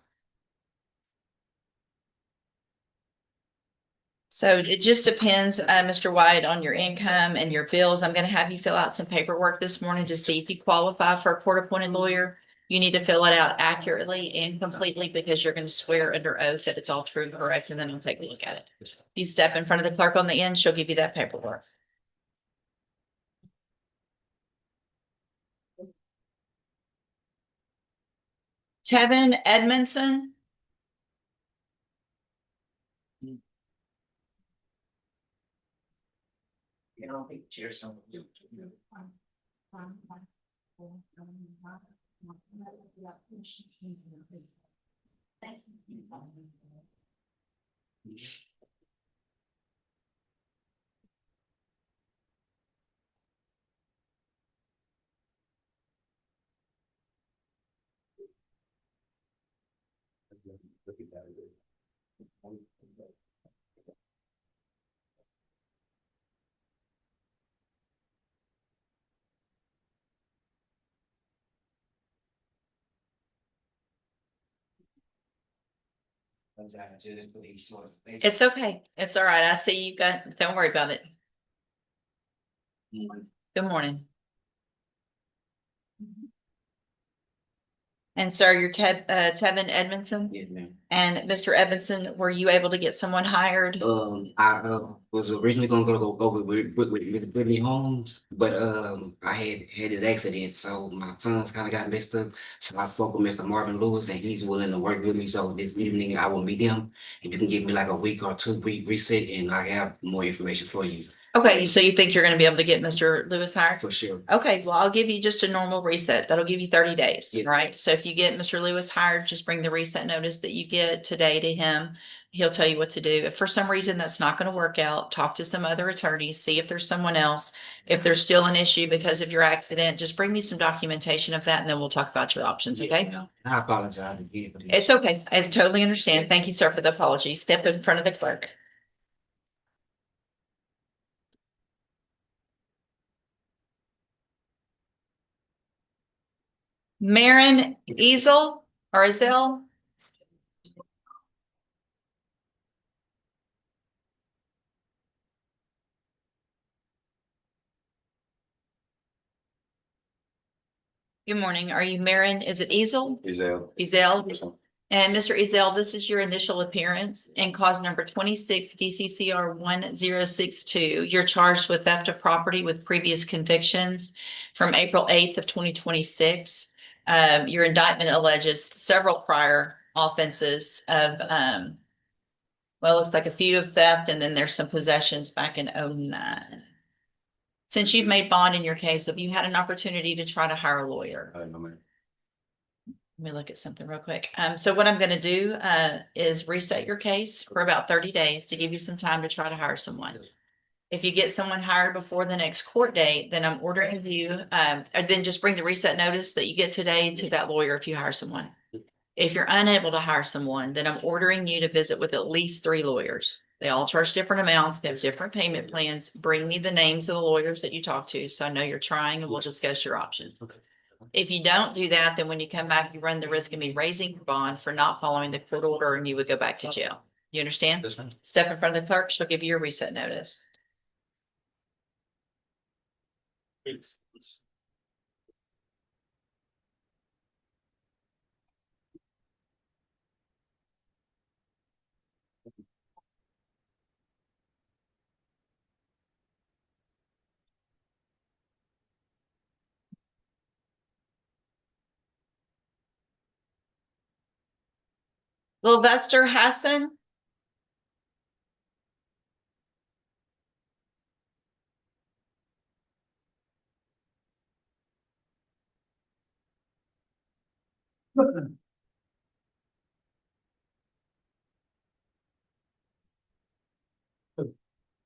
So it just depends, Mr. White, on your income and your bills. I'm gonna have you fill out some paperwork this morning to see if you qualify for a court-appointed lawyer. You need to fill it out accurately and completely because you're gonna swear under oath that it's all true and correct, and then we'll take a look at it. You step in front of the clerk on the end, she'll give you that paperwork. Tevin Edmondson. It's okay. It's all right. I see you got, don't worry about it. Good morning. And sir, you're Tevin Edmondson? Yes, ma'am. And Mr. Edmondson, were you able to get someone hired? I was originally gonna go with Miss Brittany Holmes, but I had this accident, so my funds kind of got messed up. So I spoke with Mr. Marvin Lewis, and he's willing to work with me. So this evening I will meet him. If you can give me like a week or 2 week reset, and I have more information for you Okay, so you think you're gonna be able to get Mr. Lewis hired? for sure. Okay, well, I'll give you just a normal reset. That'll give you 30 days, Yeah. right? So if you get Mr. Lewis hired, just bring the reset notice that you get today to him. He'll tell you what to do. If for some reason that's not gonna work out, talk to some other attorneys, see if there's someone else. If there's still an issue because of your accident, just bring me some documentation of that and then we'll talk about your options, okay? I apologize again for this. It's okay. I totally understand. Thank you, sir, for the apology. Step in front of the clerk. Maren Ezel or Ezel? Good morning. Are you Maren? Is it Ezel? Ezel? And Mr. Ezel, this is your initial appearance in cause number 26 DCCR 1062. You're charged with theft of property with previous convictions from April 8th of 2026. Your indictment alleges several prior offenses of, well, it's like a few of theft and then there's some possessions back in 2009. Since you've made bond in your case, have you had an opportunity to try to hire a lawyer? Let me look at something real quick. So what I'm gonna do, is reset your case for about 30 days to give you some time to try to hire someone. If you get someone hired before the next court date, then I'm ordering you, or then just bring the reset notice that you get today to that lawyer if you hire someone. If you're unable to hire someone, then I'm ordering you to visit with at least 3 lawyers. They all charge different amounts. They have different payment plans. Bring me the names of the lawyers that you talk to, so I know you're trying and we'll discuss your options. If you don't do that, then when you come back, you run the risk of me raising your bond for not following the court order and you would go back to jail. You understand? Yes, ma'am. Step in front of the clerk, she'll give you your reset notice. Sylvester Hassan.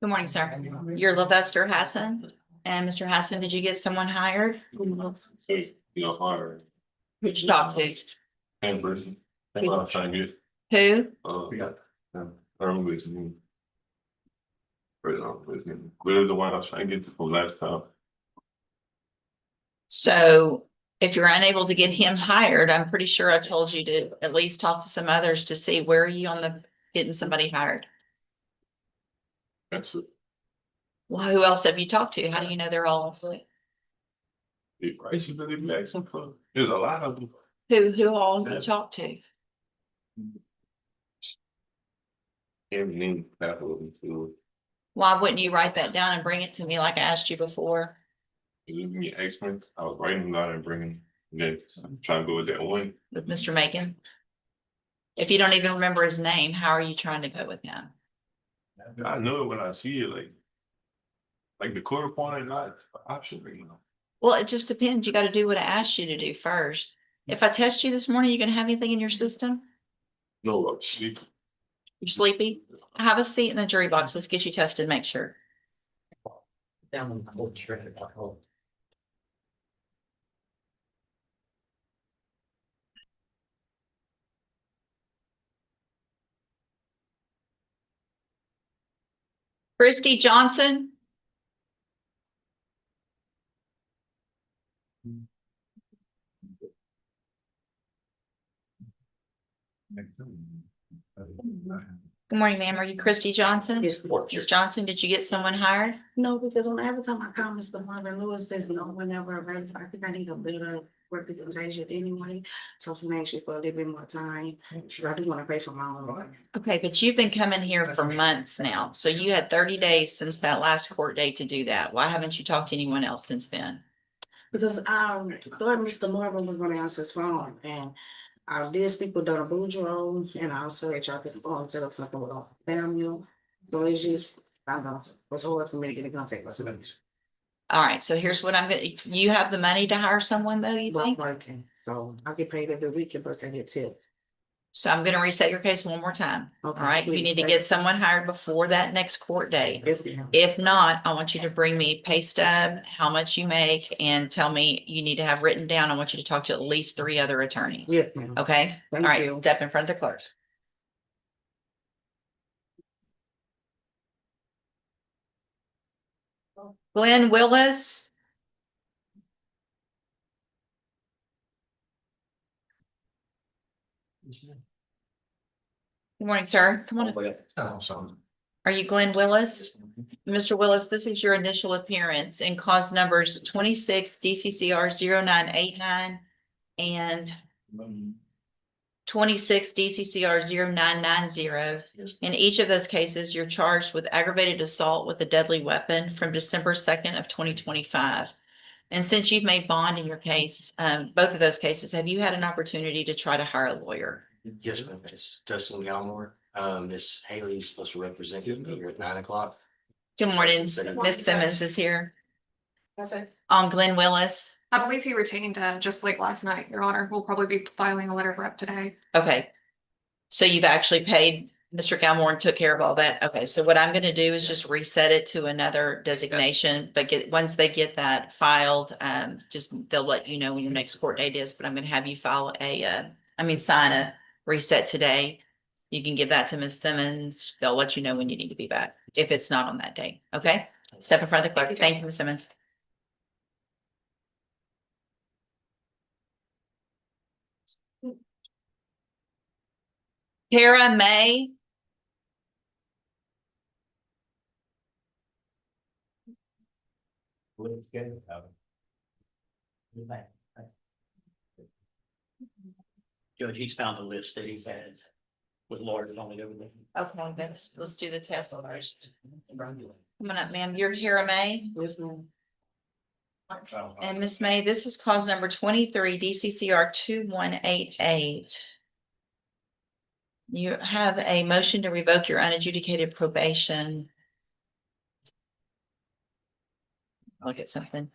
Good morning, sir. You're Sylvester Hassan. And Mr. Hassan, did you get someone hired? Hey, you know, hard Who'd you talk to? and person. That's what I was trying to get. Who? I remember his name. Right now, his name. But it was the one I was trying to get from last time. So if you're unable to get him hired, I'm pretty sure I told you to at least talk to some others to see where are you on the getting somebody hired? That's it. Well, who else have you talked to? How do you know they're all employed? The prices that they be asking for, there's a lot of them. Who all have you talked to? Everything capital to Why wouldn't you write that down and bring it to me like I asked you before? me X-Men. I was writing them down and bringing, then I'm trying to go with that one. With Mr. Macon? If you don't even remember his name, how are you trying to go with him? I know it when I see it, like the quarter point is not an option, you know. Well, it just depends. You got to do what I asked you to do first. If I test you this morning, you gonna have anything in your system? No, sleep. You're sleepy? Have a seat in the jury box. Let's get you tested, make sure. Christy Johnson? Good morning, ma'am. Are you Christy Johnson? Yes, Ms. Johnson, did you get someone hired? No, because when every time I call Mr. Marvin Lewis, says no whenever available. I think I need a better representation anyway. So if you ask you for a little bit more time, I do want to pay for my own. Okay, but you've been coming here for months now. So you had 30 days since that last court date to do that. Why haven't you talked to anyone else since then? Because I thought Mr. Marvin was gonna answer his phone and I did speak with Donna Boudreaux and I also had y'all set up something with Samuel. So it's just, I don't know, it's hard for me to get in contact with somebody. All right, so here's what I'm gonna, you have the money to hire someone though, you Not think? working, so I get paid every week and first I get tipped. So I'm gonna reset your case one more time. All Okay, right, you please, need to thank get you. someone hired before that next court date. Yes, ma'am. If not, I want you to bring me pay stub, how much you make, and tell me you need to have written down. I want you to talk to at least 3 other attorneys. Yes, ma'am. Okay, all Thank right, you. step in front of the clerk. Glenn Willis. Good morning, sir. Come on. Oh, sorry. Are you Glenn Willis? Mr. Willis, this is your initial appearance and cause numbers 26 DCCR 0989 and 26 DCCR 0990. In each of those cases, you're charged with aggravated assault with a deadly weapon from December 2nd of 2025. And since you've made bond in your case, both of those cases, have you had an opportunity to try to hire a lawyer? Yes, ma'am, it's Dustin Galmore. Miss Haley's supposed to represent you here at 9 o'clock. Good morning. Good Miss Simmons is here That's it. on Glenn Willis. I believe he retained just late last night, Your Honor. We'll probably be filing a letter of rep today. Okay. So you've actually paid Mr. Galmore and took care of all that. Okay, so what I'm gonna do is just reset it to another designation, but once they get that filed, just they'll let you know when your next court date is, but I'm gonna have you file sign a reset today. You can give that to Ms. Simmons. They'll let you know when you need to be back, if it's not on that day. Okay? Step in front of the clerk. Thank you, Ms. Simmons. Tara May. Judge, he's found a list that he's had with lawyers on it, everything. Okay, let's do the test first. Come on up, ma'am. You're Tara May. Yes, ma'am. And Miss May, this is cause number 23 DCCR 2188. You have a motion to revoke your unadjudicated probation. Look at something.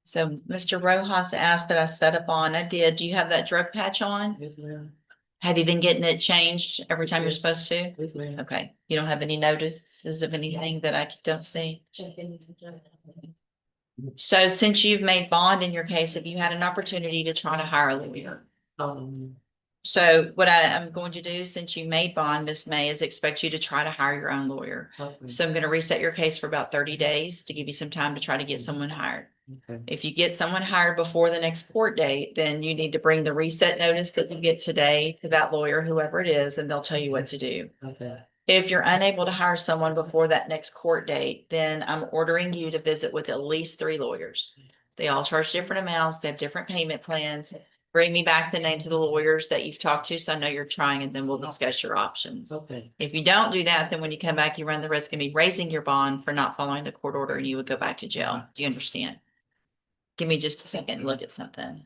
So Mr. Rojas asked that I set up on, I did. Do you have that drug patch on? Yes, ma'am. Have you been getting it changed every time you're Yes. supposed to? Yes, ma'am. Okay, you don't have any notices of anything that I don't see? So since you've made bond in your case, have you had an opportunity to try to hire a lawyer? So what I am going to do, since you made bond, Miss May, is expect you to try to hire your own lawyer. Okay. So I'm gonna reset your case for about 30 days to give you some time to try to get someone hired. Okay. If you get someone hired before the next court date, then you need to bring the reset notice that you get today to that lawyer, whoever it is, and they'll tell you what to do. Okay. If you're unable to hire someone before that next court date, then I'm ordering you to visit with at least 3 lawyers. They all charge different amounts. They have different payment plans. Bring me back the names of the lawyers that you've talked to, so I know you're trying, and then we'll discuss your options. Okay. If you don't do that, then when you come back, you run the risk of me raising your bond for not following the court order, and you would go back to jail. Do you understand? Give me just a second and look at something.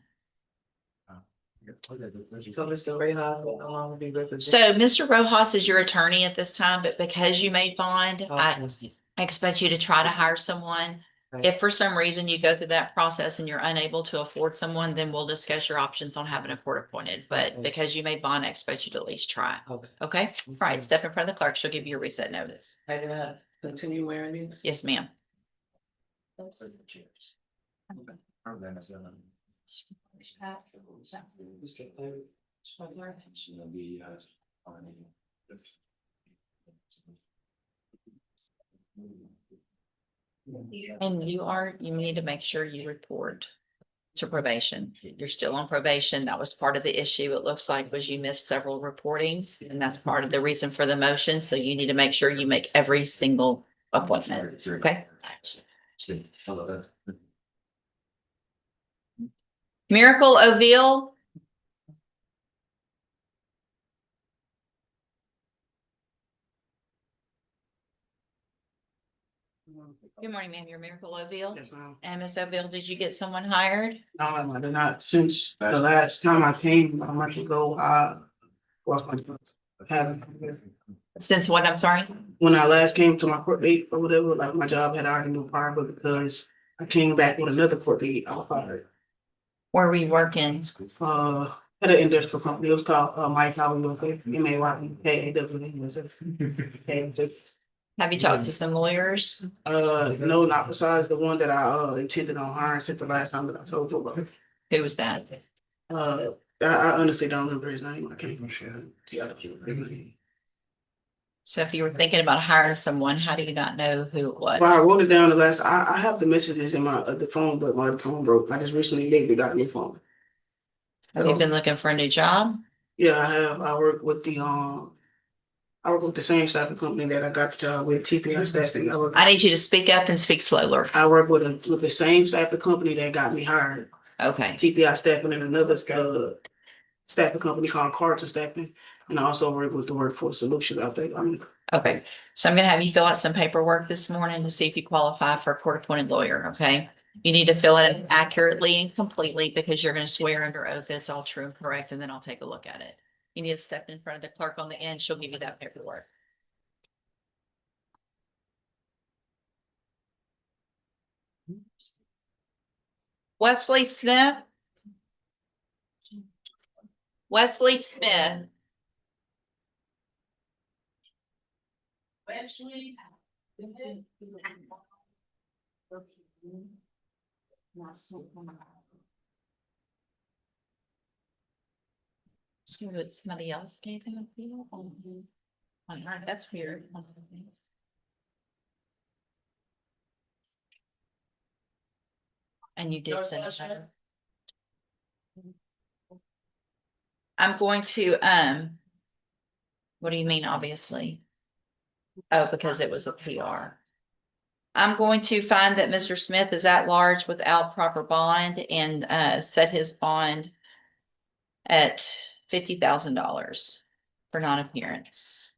So Mr. Ray Hobbs will no longer be represented. So Mr. Rojas is your attorney at this time, but because you made bond, I Okay. expect you to try to hire someone. Right. If for some reason you go through that process and you're unable to afford someone, then we'll discuss your options on having a court appointed. But Okay. because you made bond, I expect you to at least try. Okay. Okay? All right, step in front of the clerk. She'll give you a reset notice. I can continue wearing these? Yes, ma'am. And you need to make sure you report to probation. You're still on probation. That was part of the issue. It looks like was you missed several reportings, and that's part of the reason for the motion. So you need to make sure you make every single appointment. Okay? Miracle Oville. Good morning, ma'am. You're Miracle Oville. Yes, ma'am. And Miss Oville, did you get someone hired? No, ma'am, I did not. Since the last time I came a month ago, lost my funds. Haven't. Since what? I'm sorry? When I last came to my court date or whatever, like my job had already moved prior, but because I came back with another court date, I was fired. Where were you working? At an industrial company. It was called Mike Howard USA. MAYKAW. Have you talked to some lawyers? No, not besides the one that I intended on hiring since the last time that I told you about. Who was that? I honestly don't remember his name. I can't even share. So if you were thinking about hiring someone, how do you not know who it was? Well, I wrote it down the last. I have the messages in my the phone, but my phone broke. I just recently got a new phone. Have you been looking for a new job? Yeah, I have. I work with the same staffing company that I got the job with, TPI Staffing. I need you to speak up and speak slower. I work with the same staffing company that got me hired. Okay. TPI Staffing and another staffing company called Carter Staffing, and I also work with the Workforce Solutions out there. Okay. So I'm gonna have you fill out some paperwork this morning to see if you qualify for a court appointed lawyer, okay? You need to fill it accurately and completely because you're gonna swear under oath that it's all true and correct, and then I'll take a look at it. You need to step in front of the clerk on the end. She'll give you that paperwork. Wesley Smith. Wesley Smith. So that somebody else gave him a feel? All right, that's weird. And you did send a letter. I'm going to, what do you mean, obviously? Oh, because it was a PR. I'm going to find that Mr. Smith is at large without proper bond and set his bond at $50,000 for non-appearance.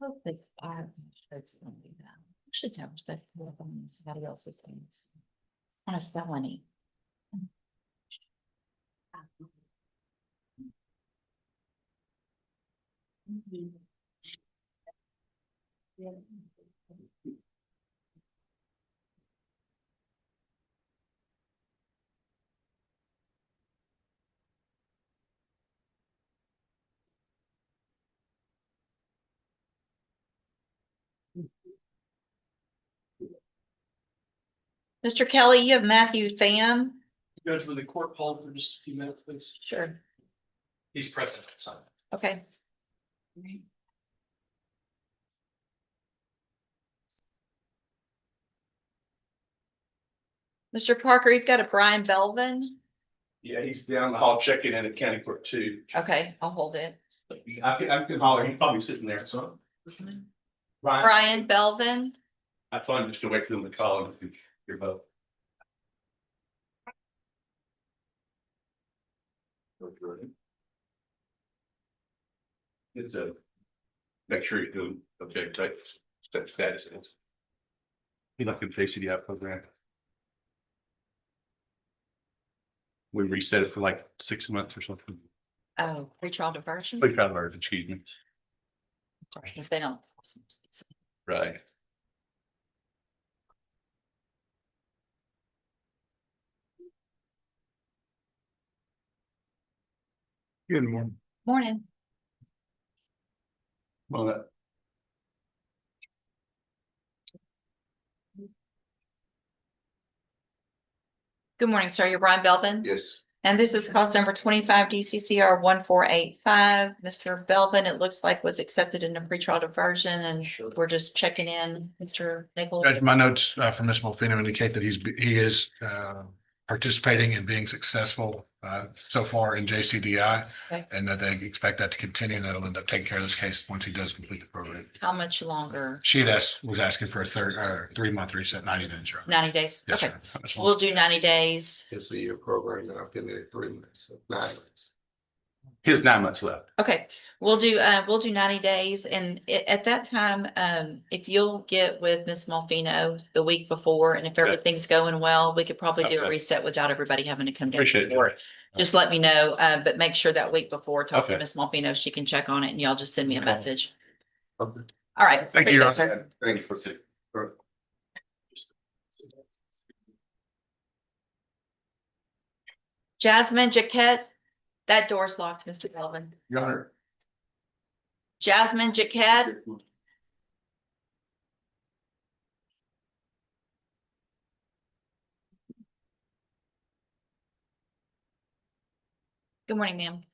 Hope that I should do that. Should have respect for somebody else's things. On a felony. Mr. Kelly, you have Matthew Pham. Judge, will the court hold for just a few minutes, please? Sure. He's present. So. Okay. Mr. Parker, you've got a Brian Belvin. Yeah, he's down the hall checking in at County Court 2. Okay, I'll hold it. I can holler, he's probably sitting there, so. Brian, Brian Belvin. I told him just to wait for them to call and think your vote. It's a, make sure you're doing okay, type status is. He like the JCDI program. We reset it for like 6 months or something. Oh, pretrial diversion. Play trial version, excuse me. Because they don't. Right. Good morning. Morning. Well, Good morning, sir. You're Brian Belvin. Yes. And this is cause number 25 DCCR 1485. Mr. Belvin, it looks like was accepted in a pretrial diversion and we're just checking in, Mr. Nichols. Judge, my notes from Ms. Molfino indicate that he is participating and being successful so far in JCDI. Okay. And that they expect that to continue, and that'll end up taking care of this case once he does complete the program. How much longer? She was asking for a 3-month reset, 90 days. 90 days. Yes, Okay. sir. We'll do 90 days. It's a year program and I've been there 3 months, so 9 months. His 9 months left. Okay, we'll do 90 days. And at that time, if you'll get with Ms. Malfino the week before, and if everything's going well, we could probably do a Okay. reset without everybody having to come down. Appreciate to court. it. Just let me know, but make sure that week before, talk to Okay. Ms. Malfino, she can check on it and y'all just send me a Okay. message. Okay. All right. Thank Pretty you, Your good, sir. Thank you for it. Jasmine Jaquette, that door's locked, Mr. Belvin. Your Honor. Jasmine Jaquette. Good morning, ma'am.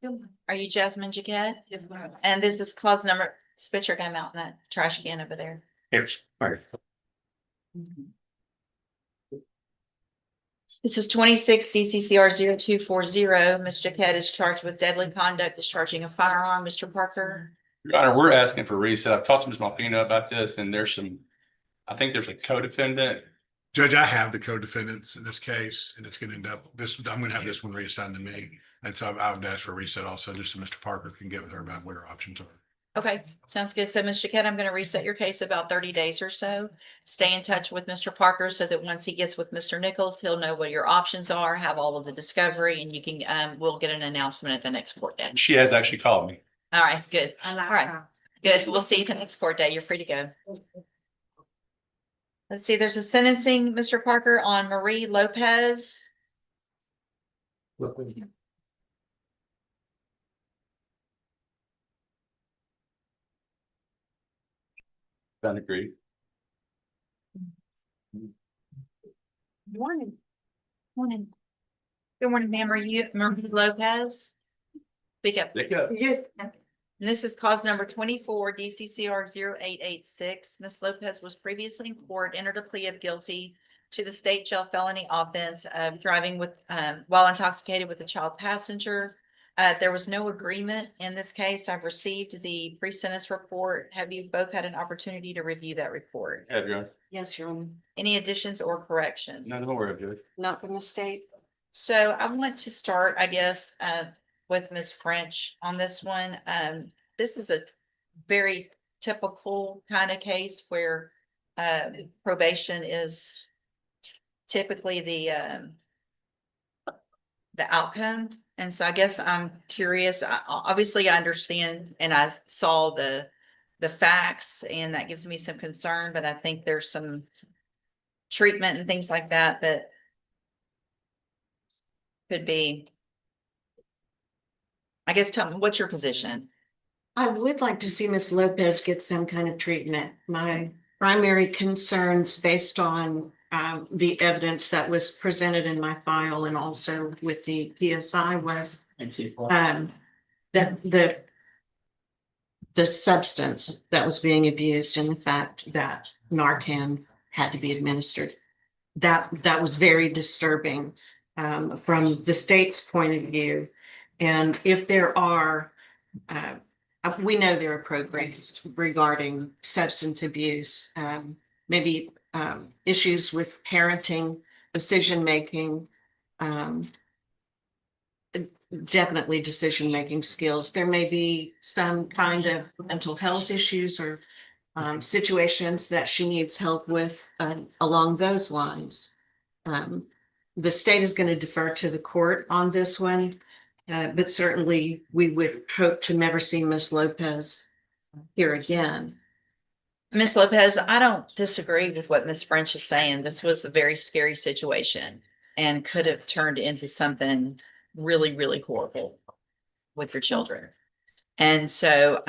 Are you Jasmine Jaquette? Yes, ma'am. And this is cause number, spit your gum out in that trash can over there. Here's, all right. This is 26 DCCR 0240. Ms. Jaquette is charged with deadly conduct, discharging a firearm. Mr. Parker. Your Honor, we're asking for reset. I've talked to Ms. Malfino about this and there's some, I think there's a co-defendant. Judge, I have the co-defendants in this case, and it's going to end up I'm going to have this one reassigned to me. And so I would ask for a reset also, just so Mr. Parker can get with her about what her options are. Okay, sounds good. So Ms. Jaquette, I'm going to reset your case about 30 days or so. Stay in touch with Mr. Parker so that once he gets with Mr. Nichols, he'll know what your options are, have all of the discovery, and you can, we'll get an announcement at the next court day. She has actually called me. All right, good. All right, good. We'll see you the next court day. You're free to go. Let's see, there's a sentencing, Mr. Parker, on Marie Lopez. Don't agree. Morning. Morning. Good morning, ma'am. Are you Marie Lopez? Speak up. Speak up. Yes. This is cause number 24 DCCR 0886. Ms. Lopez was previously in court, entered a plea of guilty to the state jail felony offense of driving with while intoxicated with a child passenger. There was no agreement in this case. I've received the pre-sentence report. Have you both had an opportunity to review that report? Have Your Honor. Yes, Your Honor. Any additions or corrections? None of them were good. Not from the state. So I want to start, I guess, with Ms. French on this one. This is a very typical kind of case where probation is typically the outcome. And so I guess I'm curious, obviously I understand and I saw the facts and that gives me some concern, but I think there's some treatment and things like that that could be, I guess, tell me, what's your position? I would like to see Ms. Lopez get some kind of treatment. My primary concerns based on the evidence that was presented in my file and also with the PSI was that the substance that was being abused and the fact that Narcan had to be administered. That was very disturbing from the state's point of view. And if there are we know there are programs regarding substance abuse, maybe issues with parenting, decision-making, definitely decision-making skills. There may be some kind of mental health issues or situations that she needs help with along those lines. The state is going to defer to the court on this one. But certainly we would hope to never see Ms. Lopez here again. Ms. Lopez, I don't disagree with what Ms. French is saying. This was a very scary situation and could have turned into something really, really horrible with your children. And so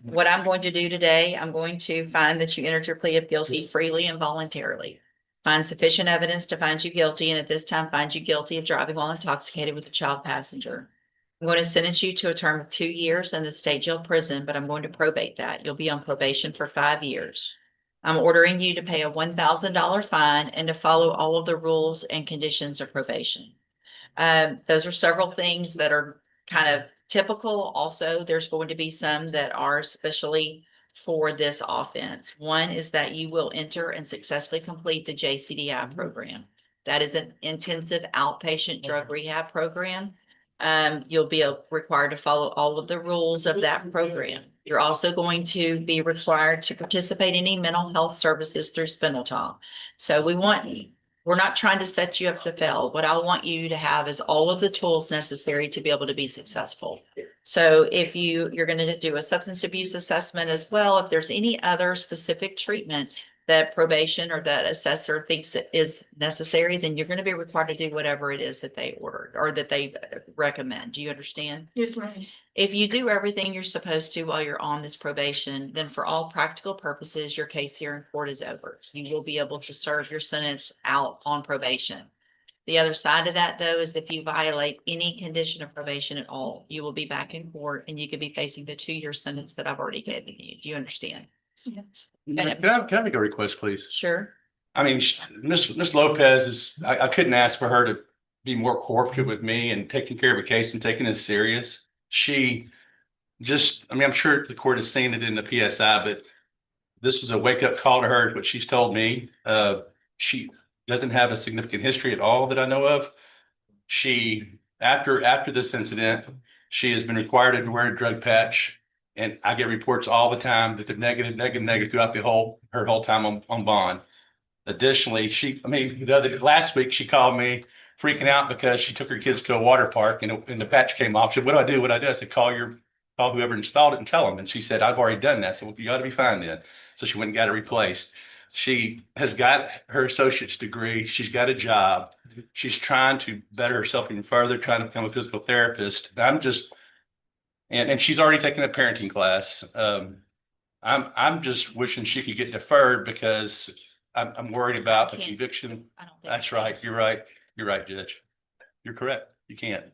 what I'm going to do today, I'm going to find that you entered your plea of guilty freely and voluntarily. Find sufficient evidence to find you guilty, and at this time find you guilty of driving while intoxicated with a child passenger. I'm going to sentence you to a term of 2 years in the state jail prison, but I'm going to probate that. You'll be on probation for 5 years. I'm ordering you to pay a $1,000 fine and to follow all of the rules and conditions of probation. Those are several things that are kind of typical. Also, there's going to be some that are especially for this offense. One is that you will enter and successfully complete the JCDI program. That is an intensive outpatient drug rehab program. You'll be required to follow all of the rules of that program. You're also going to be required to participate in any mental health services through Spindletop. So we're not trying to set you up to fail. What I want you to have is all of the tools necessary to be able to be successful. So if you're going to do a substance abuse assessment as well, if there's any other specific treatment that probation or that assessor thinks is necessary, then you're going to be required to do whatever it is that they ordered or that they recommend. Do you understand? Yes, ma'am. If you do everything you're supposed to while you're on this probation, then for all practical purposes, your case here in court is over. You will be able to serve your sentence out on probation. The other side of that, though, is if you violate any condition of probation at all, you will be back in court and you could be facing the 2-year sentence that I've already given you. Do you understand? Can I make a request, please? Sure. I mean, Miss Lopez is, I couldn't ask for her to be more cooperative with me and taking care of a case and taking it serious. She just, I mean, I'm sure the court has seen it in the PSI, but this is a wake up call to her, what she's told me. She doesn't have a significant history at all that I know of. She, after this incident, she has been required to wear a drug patch. And I get reports all the time that they're negative throughout her whole time on bond. Additionally, last week she called me freaking out because she took her kids to a water park and the patch came off. She said, what do I do? I said, call whoever installed it and tell them. And she said, I've already done that. I said, well, you ought to be fine then. So she went and got it replaced. She has got her associate's degree. She's got a job. She's trying to better herself even further, trying to become a physical therapist. And she's already taken a parenting class. I'm just wishing she could get deferred because I'm worried about the conviction. I don't think. That's right. You're right. You're right, Judge. You're correct. You can't.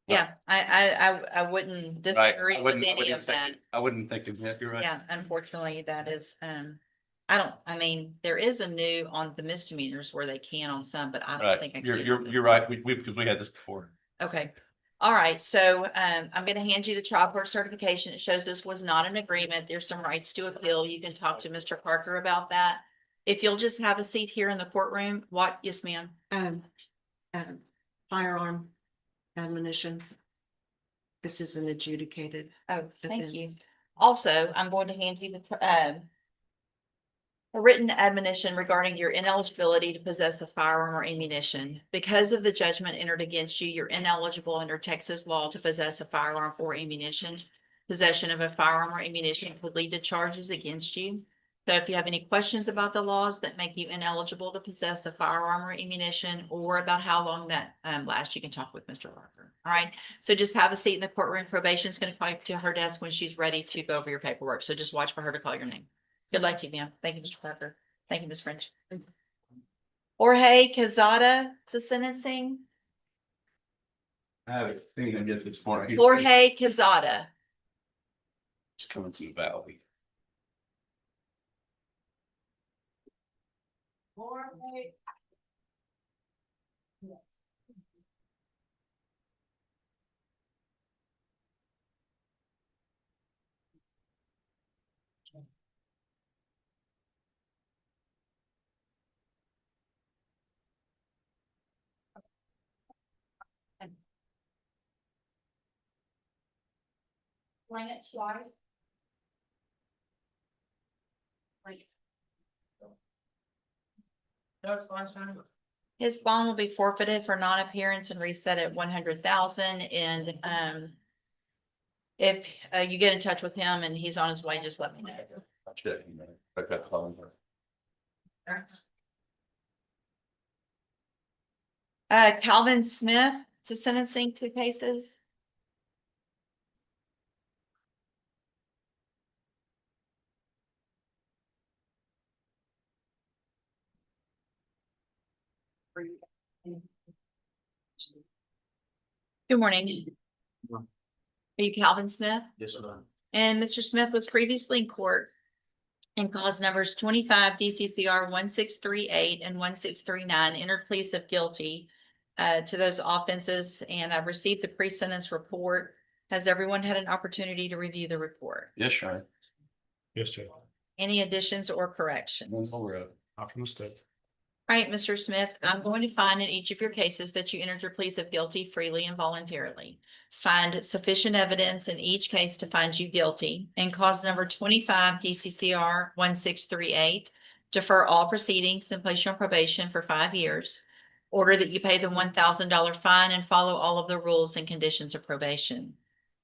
Yeah, I wouldn't Right. disagree with any of that. I wouldn't think of that. You're right. Yeah, unfortunately, that is, there is a new on the misdemeanors where they can on some, but I don't Right. think I can. You're right. We had this before. Okay. All right. So, I'm going to hand you the trial court certification. It shows this was not an agreement. There's some rights to appeal. You can talk to Mr. Parker about that. If you'll just have a seat here in the courtroom, what? Yes, ma'am. Firearm, ammunition. this is an adjudicated. Oh, thank event. you. Also, I'm going to hand you a written admonition regarding your ineligibility to possess a firearm or ammunition. Because of the judgment entered against you, you're ineligible under Texas law to possess a firearm or ammunition. Possession of a firearm or ammunition could lead to charges against you. So if you have any questions about the laws that make you ineligible to possess a firearm or ammunition, or about how long that lasts, you can talk with Mr. Parker. All right. So just have a seat in the courtroom. Probation is going to call you to her desk when she's ready to go over your paperwork. So just watch for her to call your name. Good luck to you, ma'am. Thank you, Mr. Parker. Thank you, Ms. French. Jorge Quezada to sentencing. I haven't seen him yet this morning. Jorge Quezada. He's coming to the valley. Lance White. His bond will be forfeited for non-appearance and reset at 100,000. And if you get in touch with him and he's on his way, just let me know. I'll check, you know, I've got calling her. Calvin Smith to sentencing 2 cases. Good morning. Are you Calvin Smith? Yes, ma'am. And Mr. Smith was previously in court in cause numbers 25 DCCR 1638 and 1639, entered pleas of guilty to those offenses, and I've received the pre-sentence report. Has everyone had an opportunity to review the report? Yes, sir. Yes, sir. Any additions or corrections? Not from the state. All right, Mr. Smith, I'm going to find in each of your cases that you entered your pleas of guilty freely and voluntarily. Find sufficient evidence in each case to find you guilty. In cause number 25 DCCR 1638, defer all proceedings and place you on probation for 5 years. Order that you pay the $1,000 fine and follow all of the rules and conditions of probation.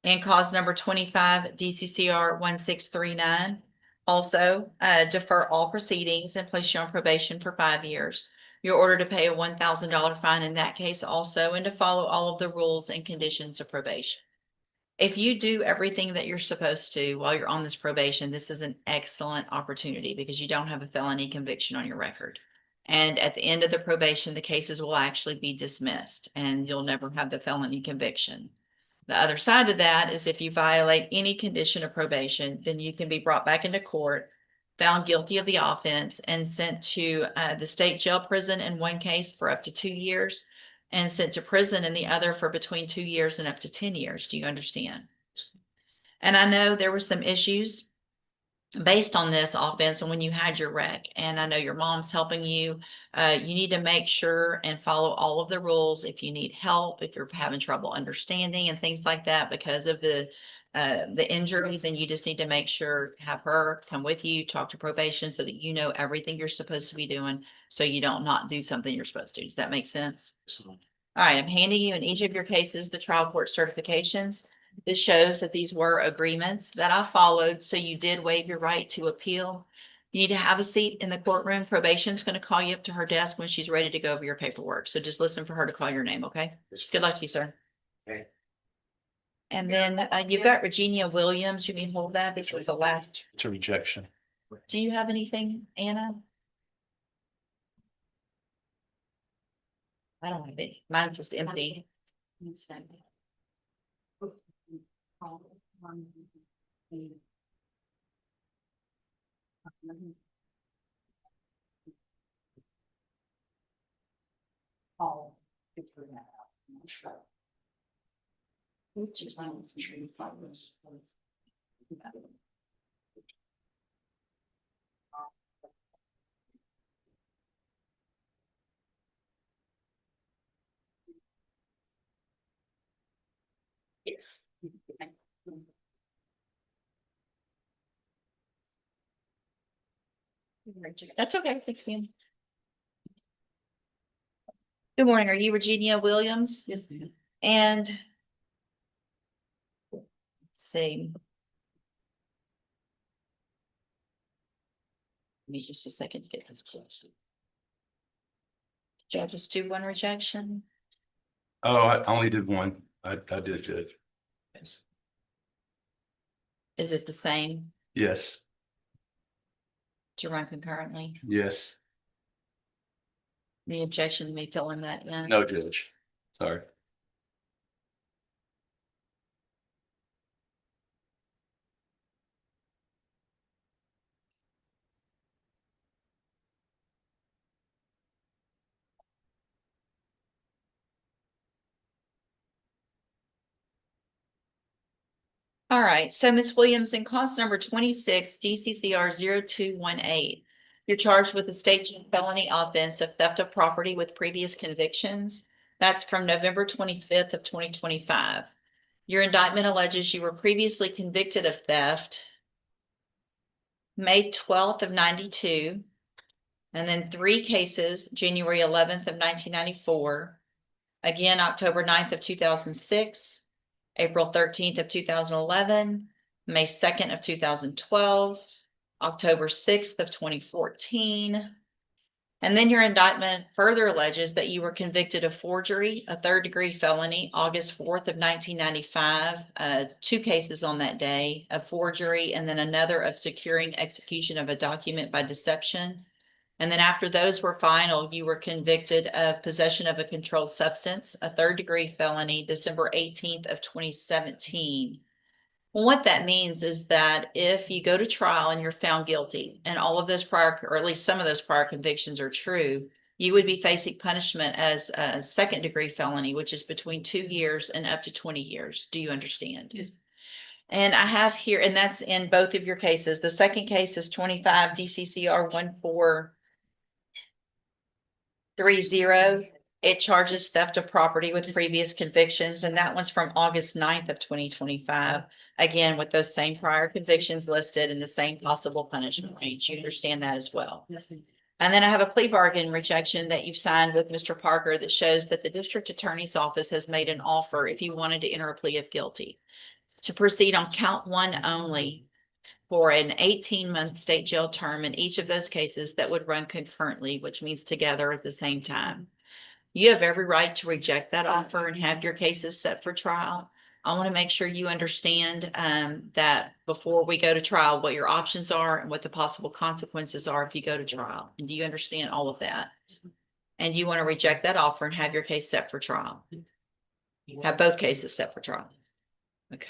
In cause number 25 DCCR 1639, also, defer all proceedings and place you on probation for 5 years. You're ordered to pay a $1,000 fine in that case also, and to follow all of the rules and conditions of probation. If you do everything that you're supposed to while you're on this probation, this is an excellent opportunity because you don't have a felony conviction on your record. And at the end of the probation, the cases will actually be dismissed and you'll never have the felony conviction. The other side of that is if you violate any condition of probation, then you can be brought back into court, found guilty of the offense, and sent to the state jail prison in one case for up to 2 years, and sent to prison in the other for between 2 years and up to 10 years. Do you understand? And I know there were some issues based on this offense and when you had your wreck, and I know your mom's helping you. You need to make sure and follow all of the rules. If you need help, if you're having trouble understanding and things like that because of the injury, then you just need to make sure, have her come with you, talk to probation so that you know everything you're supposed to be doing, so you don't not do something you're supposed to. Does that make sense? All right, I'm handing you in each of your cases the trial court certifications. This shows that these were agreements that I followed, so you did waive your right to appeal. You need to have a seat in the courtroom. Probation's going to call you up to her desk when she's ready to go over your paperwork. So just listen for her to call your name, okay? Good luck to you, sir. Okay. And then you've got Regina Williams. You can hold that. This was the last. It's a rejection. Do you have anything, Anna? I don't have any. Mine's just empty. Yes. That's okay. Thank you. Good morning. Are you Virginia Williams? Yes, ma'am. And let's see. Give me just a second to get this close. Judges 2-1 rejection. Oh, I only did one. I did, Judge. Is it the same Yes, to run concurrently? yes. The objection to me filling that in? No, Judge. Sorry. All right, so Ms. Williams, in cause number 26, DCCR 0218, you're charged with a state felony offense of theft of property with previous convictions. That's from November 25th of 2025. Your indictment alleges you were previously convicted of theft May 12th of 92, and then 3 cases, January 11th of 1994, again, October 9th of 2006, April 13th of 2011, May 2nd of 2012, October 6th of 2014. And then your indictment further alleges that you were convicted of forgery, a 3rd-degree felony, August 4th of 1995, 2 cases on that day of forgery, and then another of securing execution of a document by deception. And then after those were final, you were convicted of possession of a controlled substance, a 3rd-degree felony, December 18th of 2017. Well, what that means is that if you go to trial and you're found guilty and all of those prior, or at least some of those prior convictions are true, you would be facing punishment as a 2nd-degree felony, which is between 2 years and up to 20 years. Do you understand? Yes. And I have here, and that's in both of your cases. The second case is 25 DCCR 1430. It charges theft of property with previous convictions, and that one's from August 9th of 2025. Again, with those same prior convictions listed and the same possible punishment range. You understand that as well. Yes, ma'am. And then I have a plea bargain rejection that you've signed with Mr. Parker that shows that the district attorney's office has made an offer if you wanted to enter a plea of guilty to proceed on count 1 only for an 18-month state jail term in each of those cases that would run concurrently, which means together at the same time. You have every right to reject that offer and have your cases set for trial. I want to make sure you understand that before we go to trial, what your options are and what the possible consequences are if you go to trial. And do you understand all of that? And you want to reject that offer and have your case set for trial. Have both cases set for trial. Okay.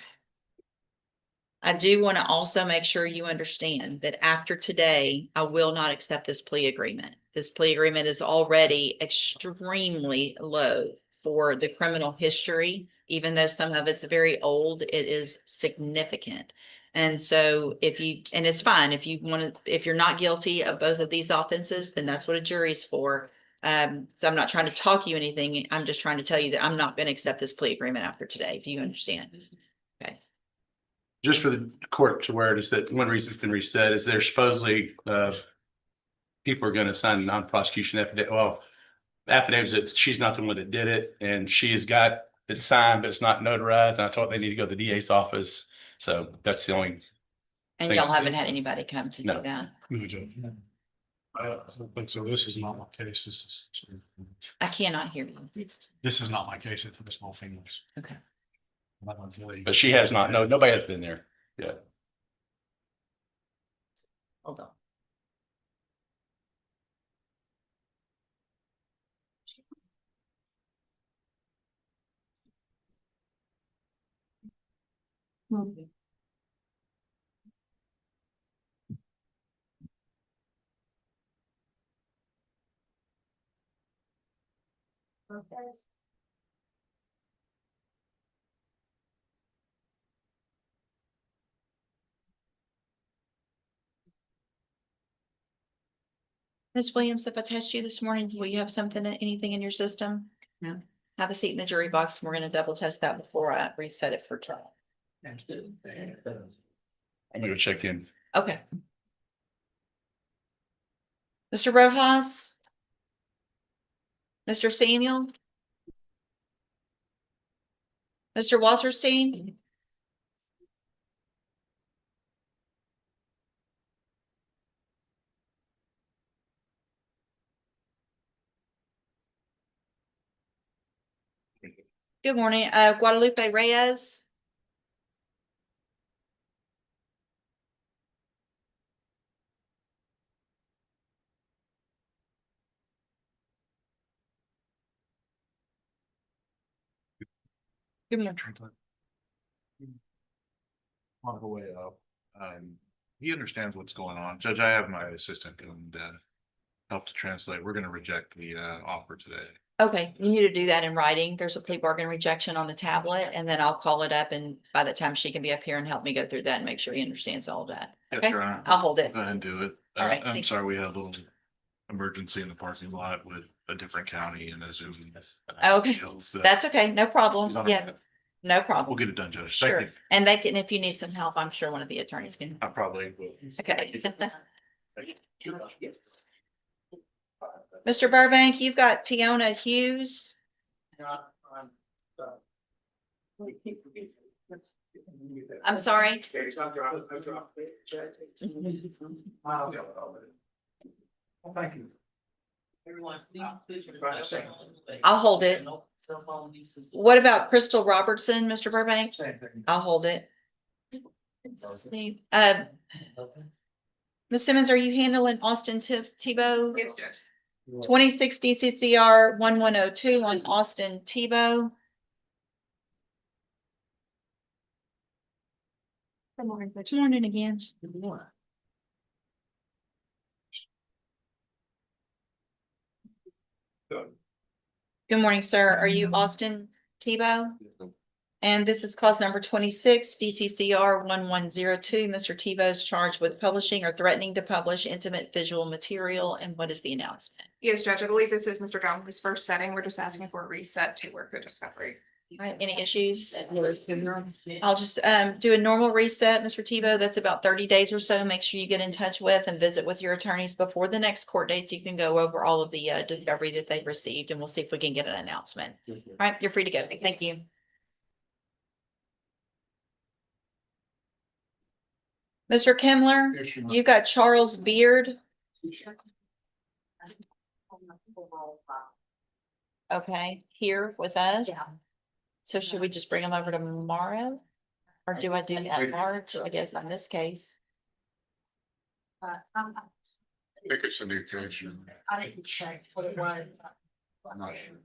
I do want to also make sure you understand that after today, I will not accept this plea agreement. This plea agreement is already extremely low for the criminal history. Even though some of it's very old, it is significant. And so and it's fine, if you're not guilty of both of these offenses, then that's what a jury's for. So I'm not trying to talk you anything. I'm just trying to tell you that I'm not going to accept this plea agreement after today. Do you understand? Okay. Just for the court to where it is that one reason it's been reset is they're supposedly, people are going to sign a non-prosecution affidavit. Well, affidavits that she's not the one that did it and she has got it signed, but it's not notarized. And I told they need to go to the DA's office. So that's the only. And Thank y'all you. haven't had anybody come to do No. that? I don't think so. This is not my case. I cannot hear you. This is not my case. It's the small fingers. Okay. But she has not, nobody has been there yet. Hold on. Ms. Williams, if I test you this morning, will you have anything in your system? No. Have a seat in the jury box. And we're going to double test that before I reset it for trial. I'm gonna go check in. Okay. Mr. Rojas? Mr. Samuel? Mr. Wasserstein? Good morning, Guadalupe Reyes? Good morning. On the way up, he understands what's going on. Judge, I have my assistant and help to translate. We're gonna reject the offer today. Okay, you need to do that in writing. There's a plea bargain rejection on the tablet, and then I'll call it up, and by the time she can be up here and help me go through that and make sure he understands all of that. Yes, Okay, Your Honor. I'll hold it. Go ahead and do it. All right, I'm thank you. sorry, we had a little emergency in the parking lot with a different county and a Zoom. Okay, deals that- that's okay, no He's problem. on Yeah, it. no We'll problem. get it done, Judge. Thank Sure. you. And they can, if you need some help, I'm sure one of the attorneys can. I probably will. Okay. Mr. Burbank, you've got Tiona Hughes. I'm sorry. Thank you. I'll hold it. What about Crystal Robertson, Mr. Burbank? I'll hold it. Let's see. Ms. Simmons, are you handling Austin Tebow? Yes, Judge. 2060 CCR 1102 on Austin Tebow. Good morning. Good morning again. Good morning. Good morning, sir. Are you Austin Tebow? And this is cause number 26, DCCR 1102. Mr. Tebow is charged with publishing or threatening to publish intimate visual material. And what is the announcement? Yes, Judge, I believe this is Mr. Gomez's first setting. We're just asking for a reset to work the discovery. All right, any issues? I'll just do a normal reset, Mr. Tebow. That's about 30 days or so. Make sure you get in touch with and visit with your attorneys before the next court date. So you can go over all of the discovery that they've received, and we'll see if we can get an announcement. All right, you're free to go. Thank you. Mr. Kimler, Yes, Your Honor. you've got Charles Beard. Okay, here with us. Yeah. So should we just bring him over tomorrow? Or do I do that March, I guess, on this case? I think it's a new case. I didn't check what it was. I'm not sure.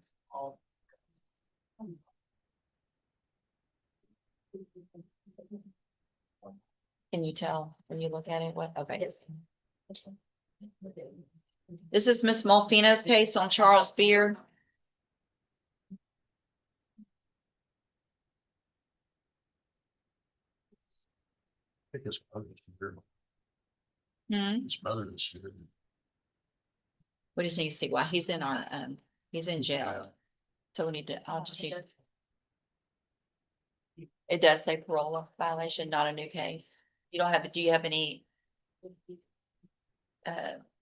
Can you tell when you look at it? What, okay. This is Miss Malfina's case on Charles Beard. I think his mother's here. Hmm, His mother is here. what do you think? See why he's in our, he's in jail. So we need to, I'll just need. It does say parole violation, not a new case. You don't have, do you have any?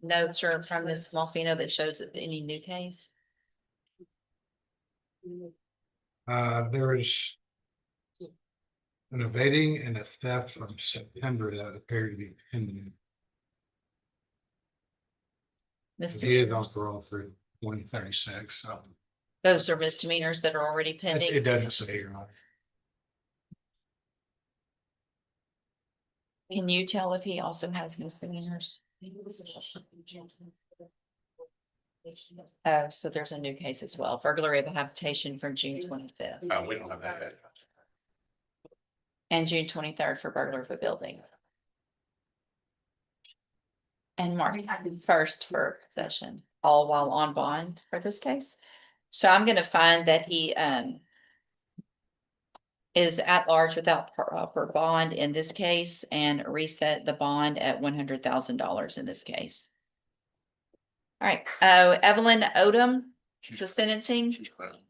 Notes or from Ms. Malfina that shows any new case? There is an evading and a theft from September that appeared to be pending. He is on parole through 2036, so Those are misdemeanors that are already it pending. doesn't say here on it. Can you tell if he also has misdemeanors? Oh, so there's a new case as well. Burglary of a habitation from June 25th We don't have that yet. and June 23rd for burglary of a building. And March 1st for possession, all while on bond for this case. So I'm gonna find that he is at large without proper bond in this case and reset the bond at $100,000 in this case. All right, Evelyn Odom, so sentencing. She's present.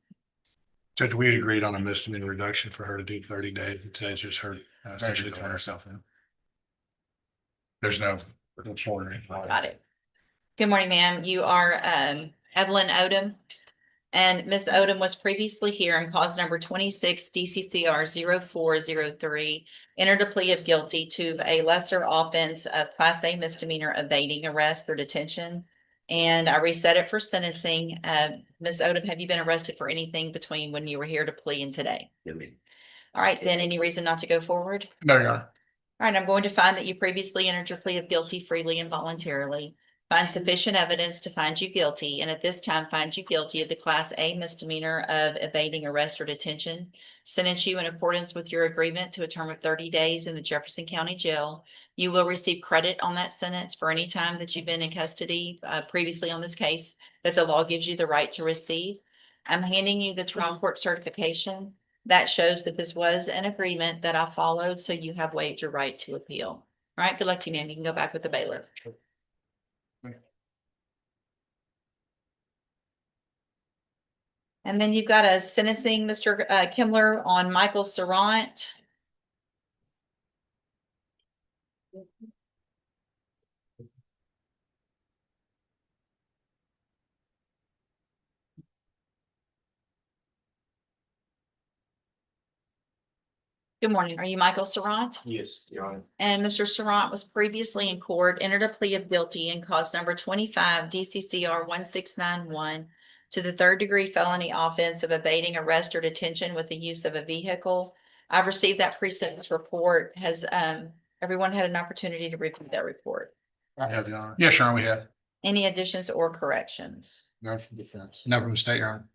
Judge, we had agreed on a misdemeanor reduction for her to do 30 days. Today's just her, essentially turn herself in. There's no report. Got it. Good morning, ma'am. You are Evelyn Odom. And Ms. Odom was previously here in cause number 26 DCCR 0403, entered a plea of guilty to a lesser offense of Class A misdemeanor evading arrest or detention. And I reset it for sentencing. Ms. Odom, have you been arrested for anything between when you were here to plea and today? Yeah, ma'am. All right, then any reason not to go forward? No, Your Honor. All right, I'm going to find that you previously entered your plea of guilty freely and voluntarily. Find sufficient evidence to find you guilty, and at this time find you guilty of the Class A misdemeanor of evading arrest or detention. Sentence you in accordance with your agreement to a term of 30 days in the Jefferson County Jail. You will receive credit on that sentence for any time that you've been in custody previously on this case that the law gives you the right to receive. I'm handing you the trial court certification. That shows that this was an agreement that I followed, so you have waived your right to appeal. All right, good luck to you, ma'am. You can go back with the bailiff. And then you've got a sentencing, Mr. Kimler, on Michael Sarant. Good morning. Are you Michael Sarant? Yes, Your Honor. And Mr. Sarant was previously in court, entered a plea of guilty in cause number 25 DCCR 1691 to the third-degree felony offense of evading arrest or detention with the use of a vehicle. I've received that pre-sentence report. Has everyone had an opportunity to review that report? I have, Your Honor. Yes, Your Honor, we have. Any additions or corrections? No from defense. No from the state, Your Honor.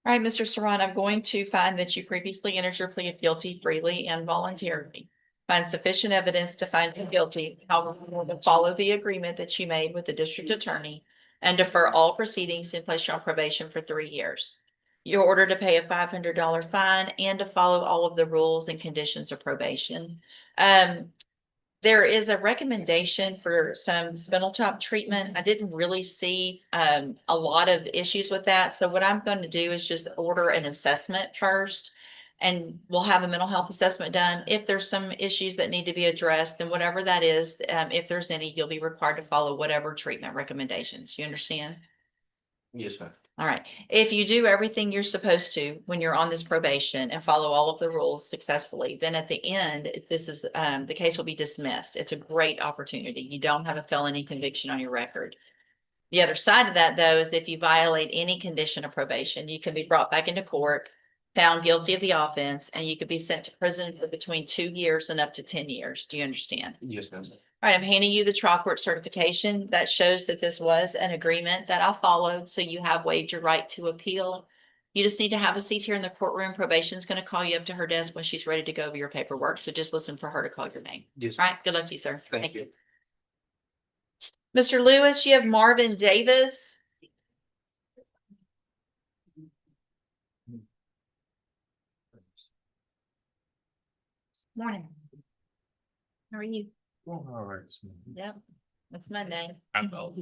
All right, Mr. Sarant, I'm going to find that you previously entered your plea of guilty freely and voluntarily. Find sufficient evidence to find you guilty. However, you will follow the agreement that you made with the district attorney and defer all proceedings and place you on probation for 3 years. You're ordered to pay a $500 fine and to follow all of the rules and conditions of probation. There is a recommendation for some spinal tap treatment. I didn't really see a lot of issues with that. So what I'm going to do is just order an assessment first. And we'll have a mental health assessment done. If there's some issues that need to be addressed, then whatever that is, if there's any, you'll be required to follow whatever treatment recommendations. You understand? Yes, ma'am. All right. If you do everything you're supposed to when you're on this probation and follow all of the rules successfully, then at the end, this is the case will be dismissed. It's a great opportunity. You don't have a felony conviction on your record. The other side of that, though, is if you violate any condition of probation, you can be brought back into court, found guilty of the offense, and you could be sent to prison for between 2 years and up to 10 years. Do you understand? Yes, ma'am. All right, I'm handing you the trial court certification that shows that this was an agreement that I followed, so you have waived your right to appeal. You just need to have a seat here in the courtroom. Probation is going to call you up to her desk when she's ready to go over your paperwork, so just listen for her to call your name. Yes. All right, good luck to you, sir. Thank you. Mr. Lewis, you have Marvin Davis. Morning. How are you? All right. Yep, it's Monday. I know.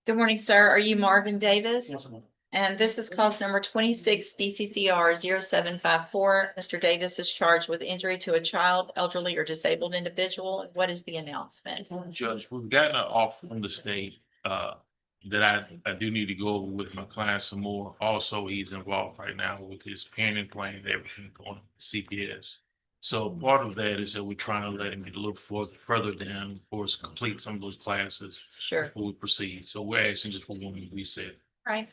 Good morning, sir. Are you Marvin Davis? Yes, ma'am. And this is cause number 26 DCCR 0754. Mr. Davis is charged with injury to a child, elderly, or disabled individual. What is the announcement? Judge, we've gotten an offer from the state that I do need to go over with my client some more. Also, he's involved right now with his payment plan and everything going to CPS. So part of that is that we're trying to let him get a little further down for us to complete some of those classes Sure. before we proceed. So we're asking just for one reset. Right.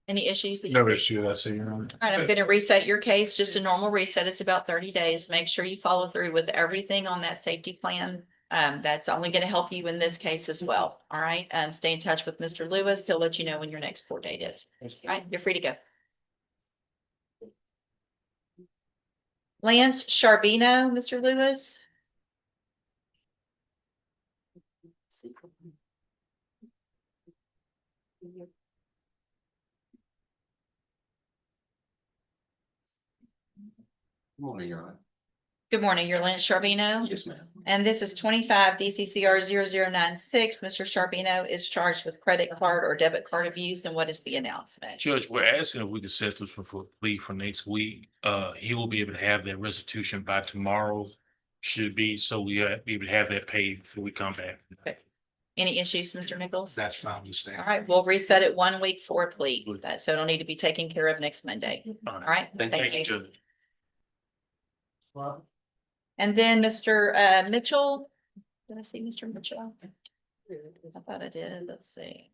Any issues? that you No see? issue, I see, Your Honor. All right, I'm going to reset your case, just a normal reset. It's about 30 days. Make sure you follow through with everything on that safety plan. That's only going to help you in this case as well. All right. Stay in touch with Mr. Lewis. He'll let you know when your next court date is. All right. You're free to go. Lance Charbino, Mr. Lewis. Good morning, Your Honor. Good morning, you're Lance Charbino. Yes, ma'am. And this is 25 DCCR 0096. Mr. Charbino is charged with credit card or debit card abuse. And what is the announcement? Judge, we're asking if we can set this one for a plea for next week. He will be able to have that restitution by tomorrow. Should be, so we be able to have that paid before we come back. Any issues, Mr. Nichols? That's fine, understand. All right, we'll reset it 1 week for a plea. So it'll need to be taken care of next Monday. All right, Thank you, Judge. And then Mr. Mitchell, did I see Mr. Mitchell? I thought I did. Let's see.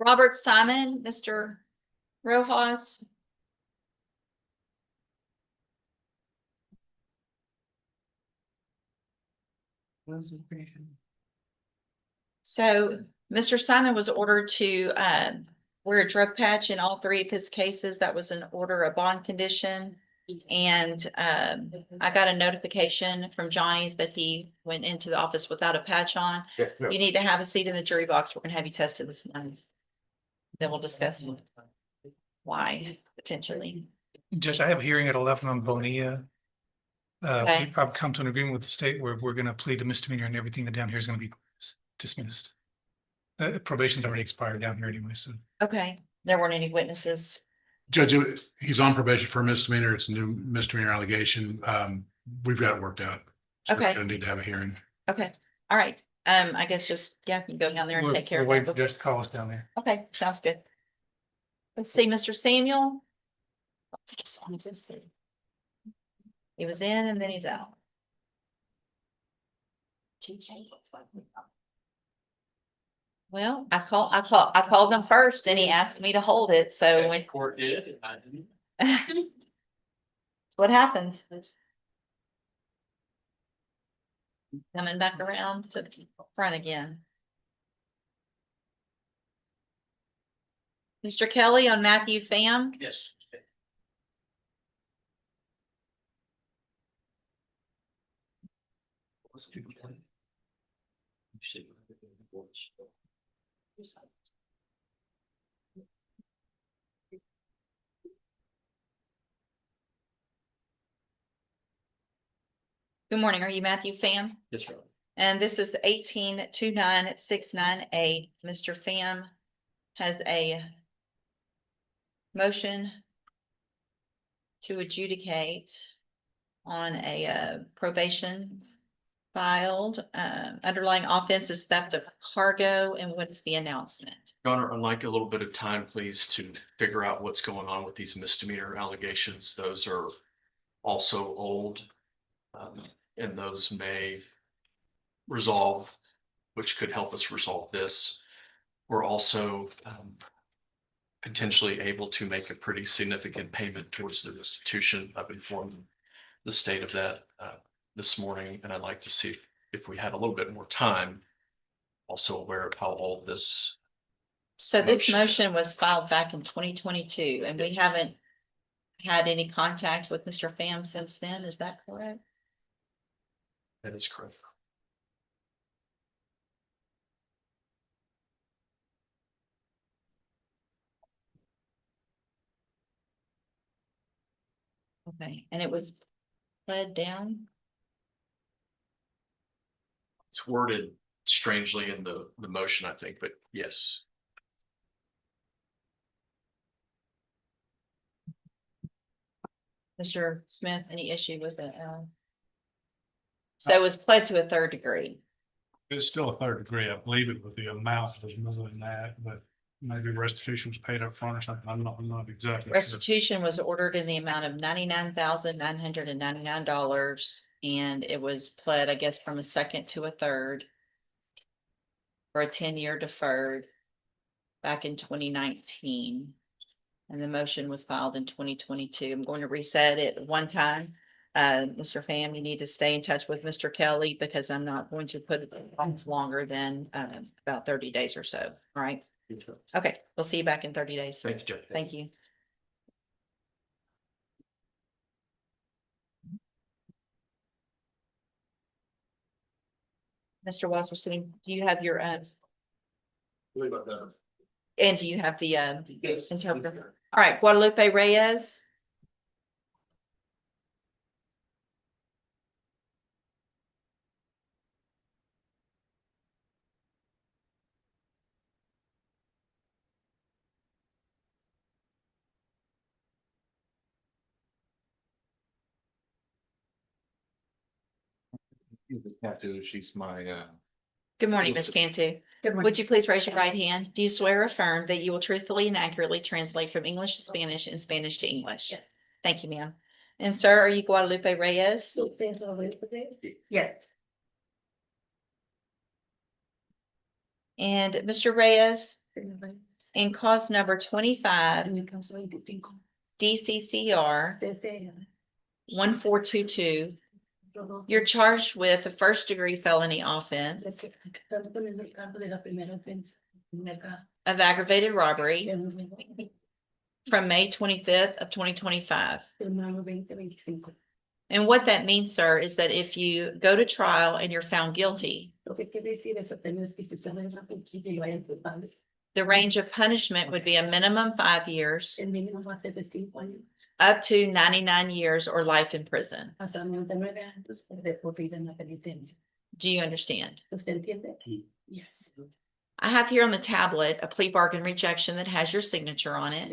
Robert Simon, Mr. Rojas. So Mr. Simon was ordered to wear a drug patch in all 3 of his cases. That was an order of bond condition. And I got a notification from Johnny's that he went into the office without a patch on. You need to have a seat in the jury box. We're gonna have you tested this morning. Then we'll discuss why potentially. Judge, I have a hearing at 11 on Bonilla. Okay. I've come to an agreement with the state where we're gonna plead to misdemeanor and everything that down here is gonna be dismissed. Probation's already expired down here anyway, so. Okay, there weren't any witnesses. Judge, he's on probation for a misdemeanor. It's a new misdemeanor allegation. We've got it worked out. So we're Okay. gonna need to have a hearing. Okay, all right. I guess just, yeah, you can go down there and take care We're of waiting for it. just to call us down there. Okay, sounds good. Let's see, Mr. Samuel. He was in and then he's out. Well, I called him first and he asked me to hold it, so when. Court did, I didn't. What happens? Coming back around to the front again. Mr. Kelly on Matthew Pham. Yes. Good morning. Are you Matthew Pham? Yes, sir. And this is 18-29698. Mr. Pham has a motion to adjudicate on a probation filed. Underlying offense is theft of cargo. And what is the announcement? Your Honor, I'd like a little bit of time, please, to figure out what's going on with these misdemeanor allegations. Those are also old, and those may resolve, which could help us resolve this. We're also potentially able to make a pretty significant payment towards the restitution. I've informed the state of that this morning, and I'd like to see if we had a little bit more time. Also aware of how old this. So this motion was filed back in 2022 and we haven't had any contact with Mr. Pham since then. Is that correct? That is correct. Okay, and it was pled down? It's worded strangely in the motion, I think, but yes. Mr. Smith, any issue with it? So it was pled to a 3rd degree. It's still a 3rd degree. I believe it, but the amount was more than that, but maybe restitution was paid up front or something. I'm not exactly sure. Restitution was ordered in the amount of $99,999, and it was pled, I guess, from a 2nd to a 3rd for a 10-year deferred back in 2019. And the motion was filed in 2022. I'm going to reset it one time. Mr. Pham, you need to stay in touch with Mr. Kelly because I'm not going to put it off longer than about 30 days or so. All right. Okay, we'll see you back in 30 days. Thank you, Judge. Thank you. Mr. Wasserstein, do you have your, and do you have the, interpreter? All right, Guadalupe Reyes. Tattoo, she's my, Good morning, Ms. Cantu. Would you please raise your right hand? Do you swear or affirm that you will truthfully and accurately translate from English to Spanish and Spanish to English? Yes. Thank you, ma'am. And sir, are you Guadalupe Reyes? Yes. And Mr. Reyes, in cause number 25, DCCR 1422, you're charged with a first-degree felony offense of aggravated robbery from May 25th of 2025. And what that means, sir, is that if you go to trial and you're found guilty, the range of punishment would be a minimum 5 years up to 99 years or life in prison. Do you understand? Yes. I have here on the tablet a plea bargain rejection that has your signature on it.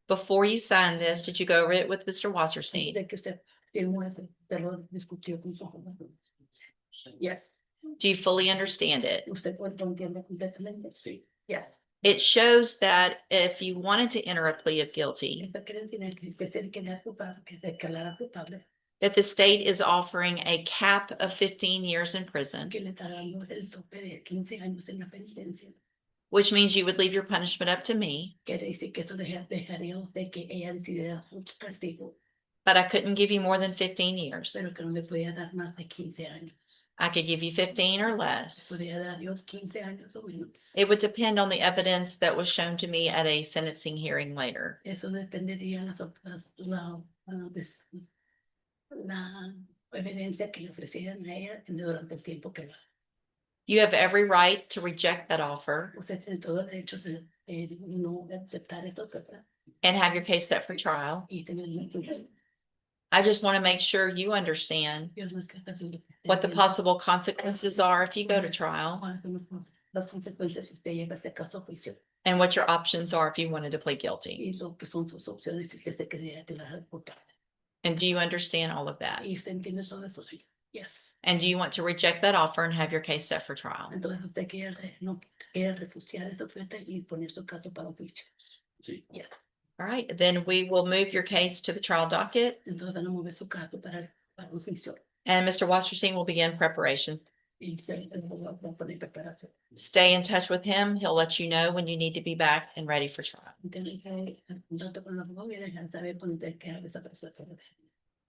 Before you sign this, did you go over it with Mr. Wasserstein? Yes. Do you fully understand it? Yes. It shows that if you wanted to enter a plea of guilty, that the state is offering a cap of 15 years in prison, which means you would leave your punishment up to me, but I couldn't give you more than 15 years. I could give you 15 or less. It would depend on the evidence that was shown to me at a sentencing hearing later. You have every right to reject that offer and have your case set for trial. I just want to make sure you understand what the possible consequences are if you go to trial and what your options are if you wanted to plead guilty. And do you understand all of that? Yes. And do you want to reject that offer and have your case set for trial? Yes. All right, then we will move your case to the trial docket. And Mr. Wasserstein will begin preparation. Stay in touch with him. He'll let you know when you need to be back and ready for trial.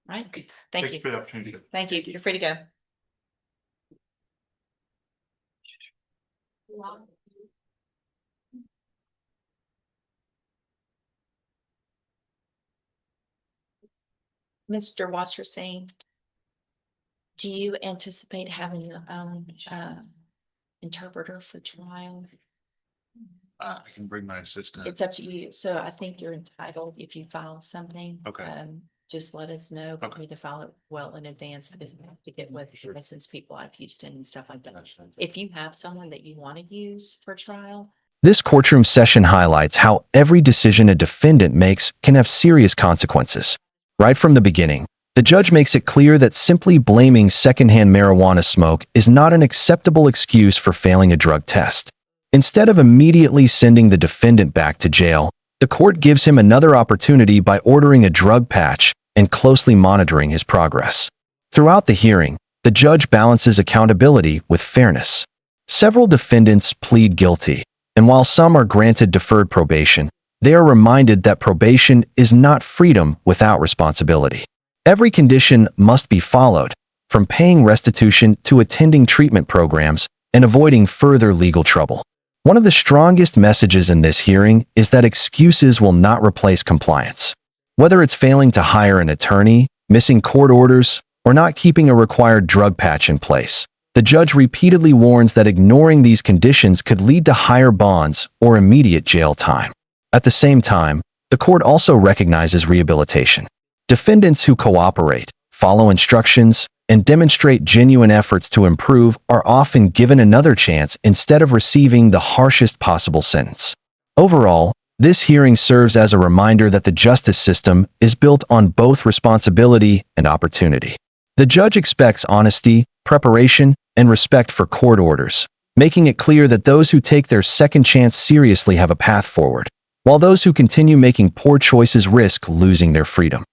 Right? Thank you. for the opportunity. Thank you. You're free to go. Mr. Wasserstein, do you anticipate having your own interpreter for trial? I can bring my assistant. It's up to you. So I think you're entitled if you file something. Okay. Just let us know. But Okay. we need to file it well in advance because we have to get with licensed people out of Houston and stuff like that. Gotcha. If you have someone that you want to use for trial, This courtroom session highlights how every decision a defendant makes can have serious consequences. Right from the beginning, the judge makes it clear that simply blaming secondhand marijuana smoke is not an acceptable excuse for failing a drug test. Instead of immediately sending the defendant back to jail, the court gives him another opportunity by ordering a drug patch and closely monitoring his progress. Throughout the hearing, the judge balances accountability with fairness. Several defendants plead guilty, and while some are granted deferred probation, they are reminded that probation is not freedom without responsibility. Every condition must be followed, from paying restitution to attending treatment programs and avoiding further legal trouble. One of the strongest messages in this hearing is that excuses will not replace compliance. Whether it's failing to hire an attorney, missing court orders, or not keeping a required drug patch in place, the judge repeatedly warns that ignoring these conditions could lead to higher bonds or immediate jail time. At the same time, the court also recognizes rehabilitation. Defendants who cooperate, follow instructions, and demonstrate genuine efforts to improve are often given another chance instead of receiving the harshest possible sentence. Overall, this hearing serves as a reminder that the justice system is built on both responsibility and opportunity. The judge expects honesty, preparation, and respect for court orders, making it clear that those who take their second chance seriously have a path forward, while those who continue making poor choices risk losing their freedom.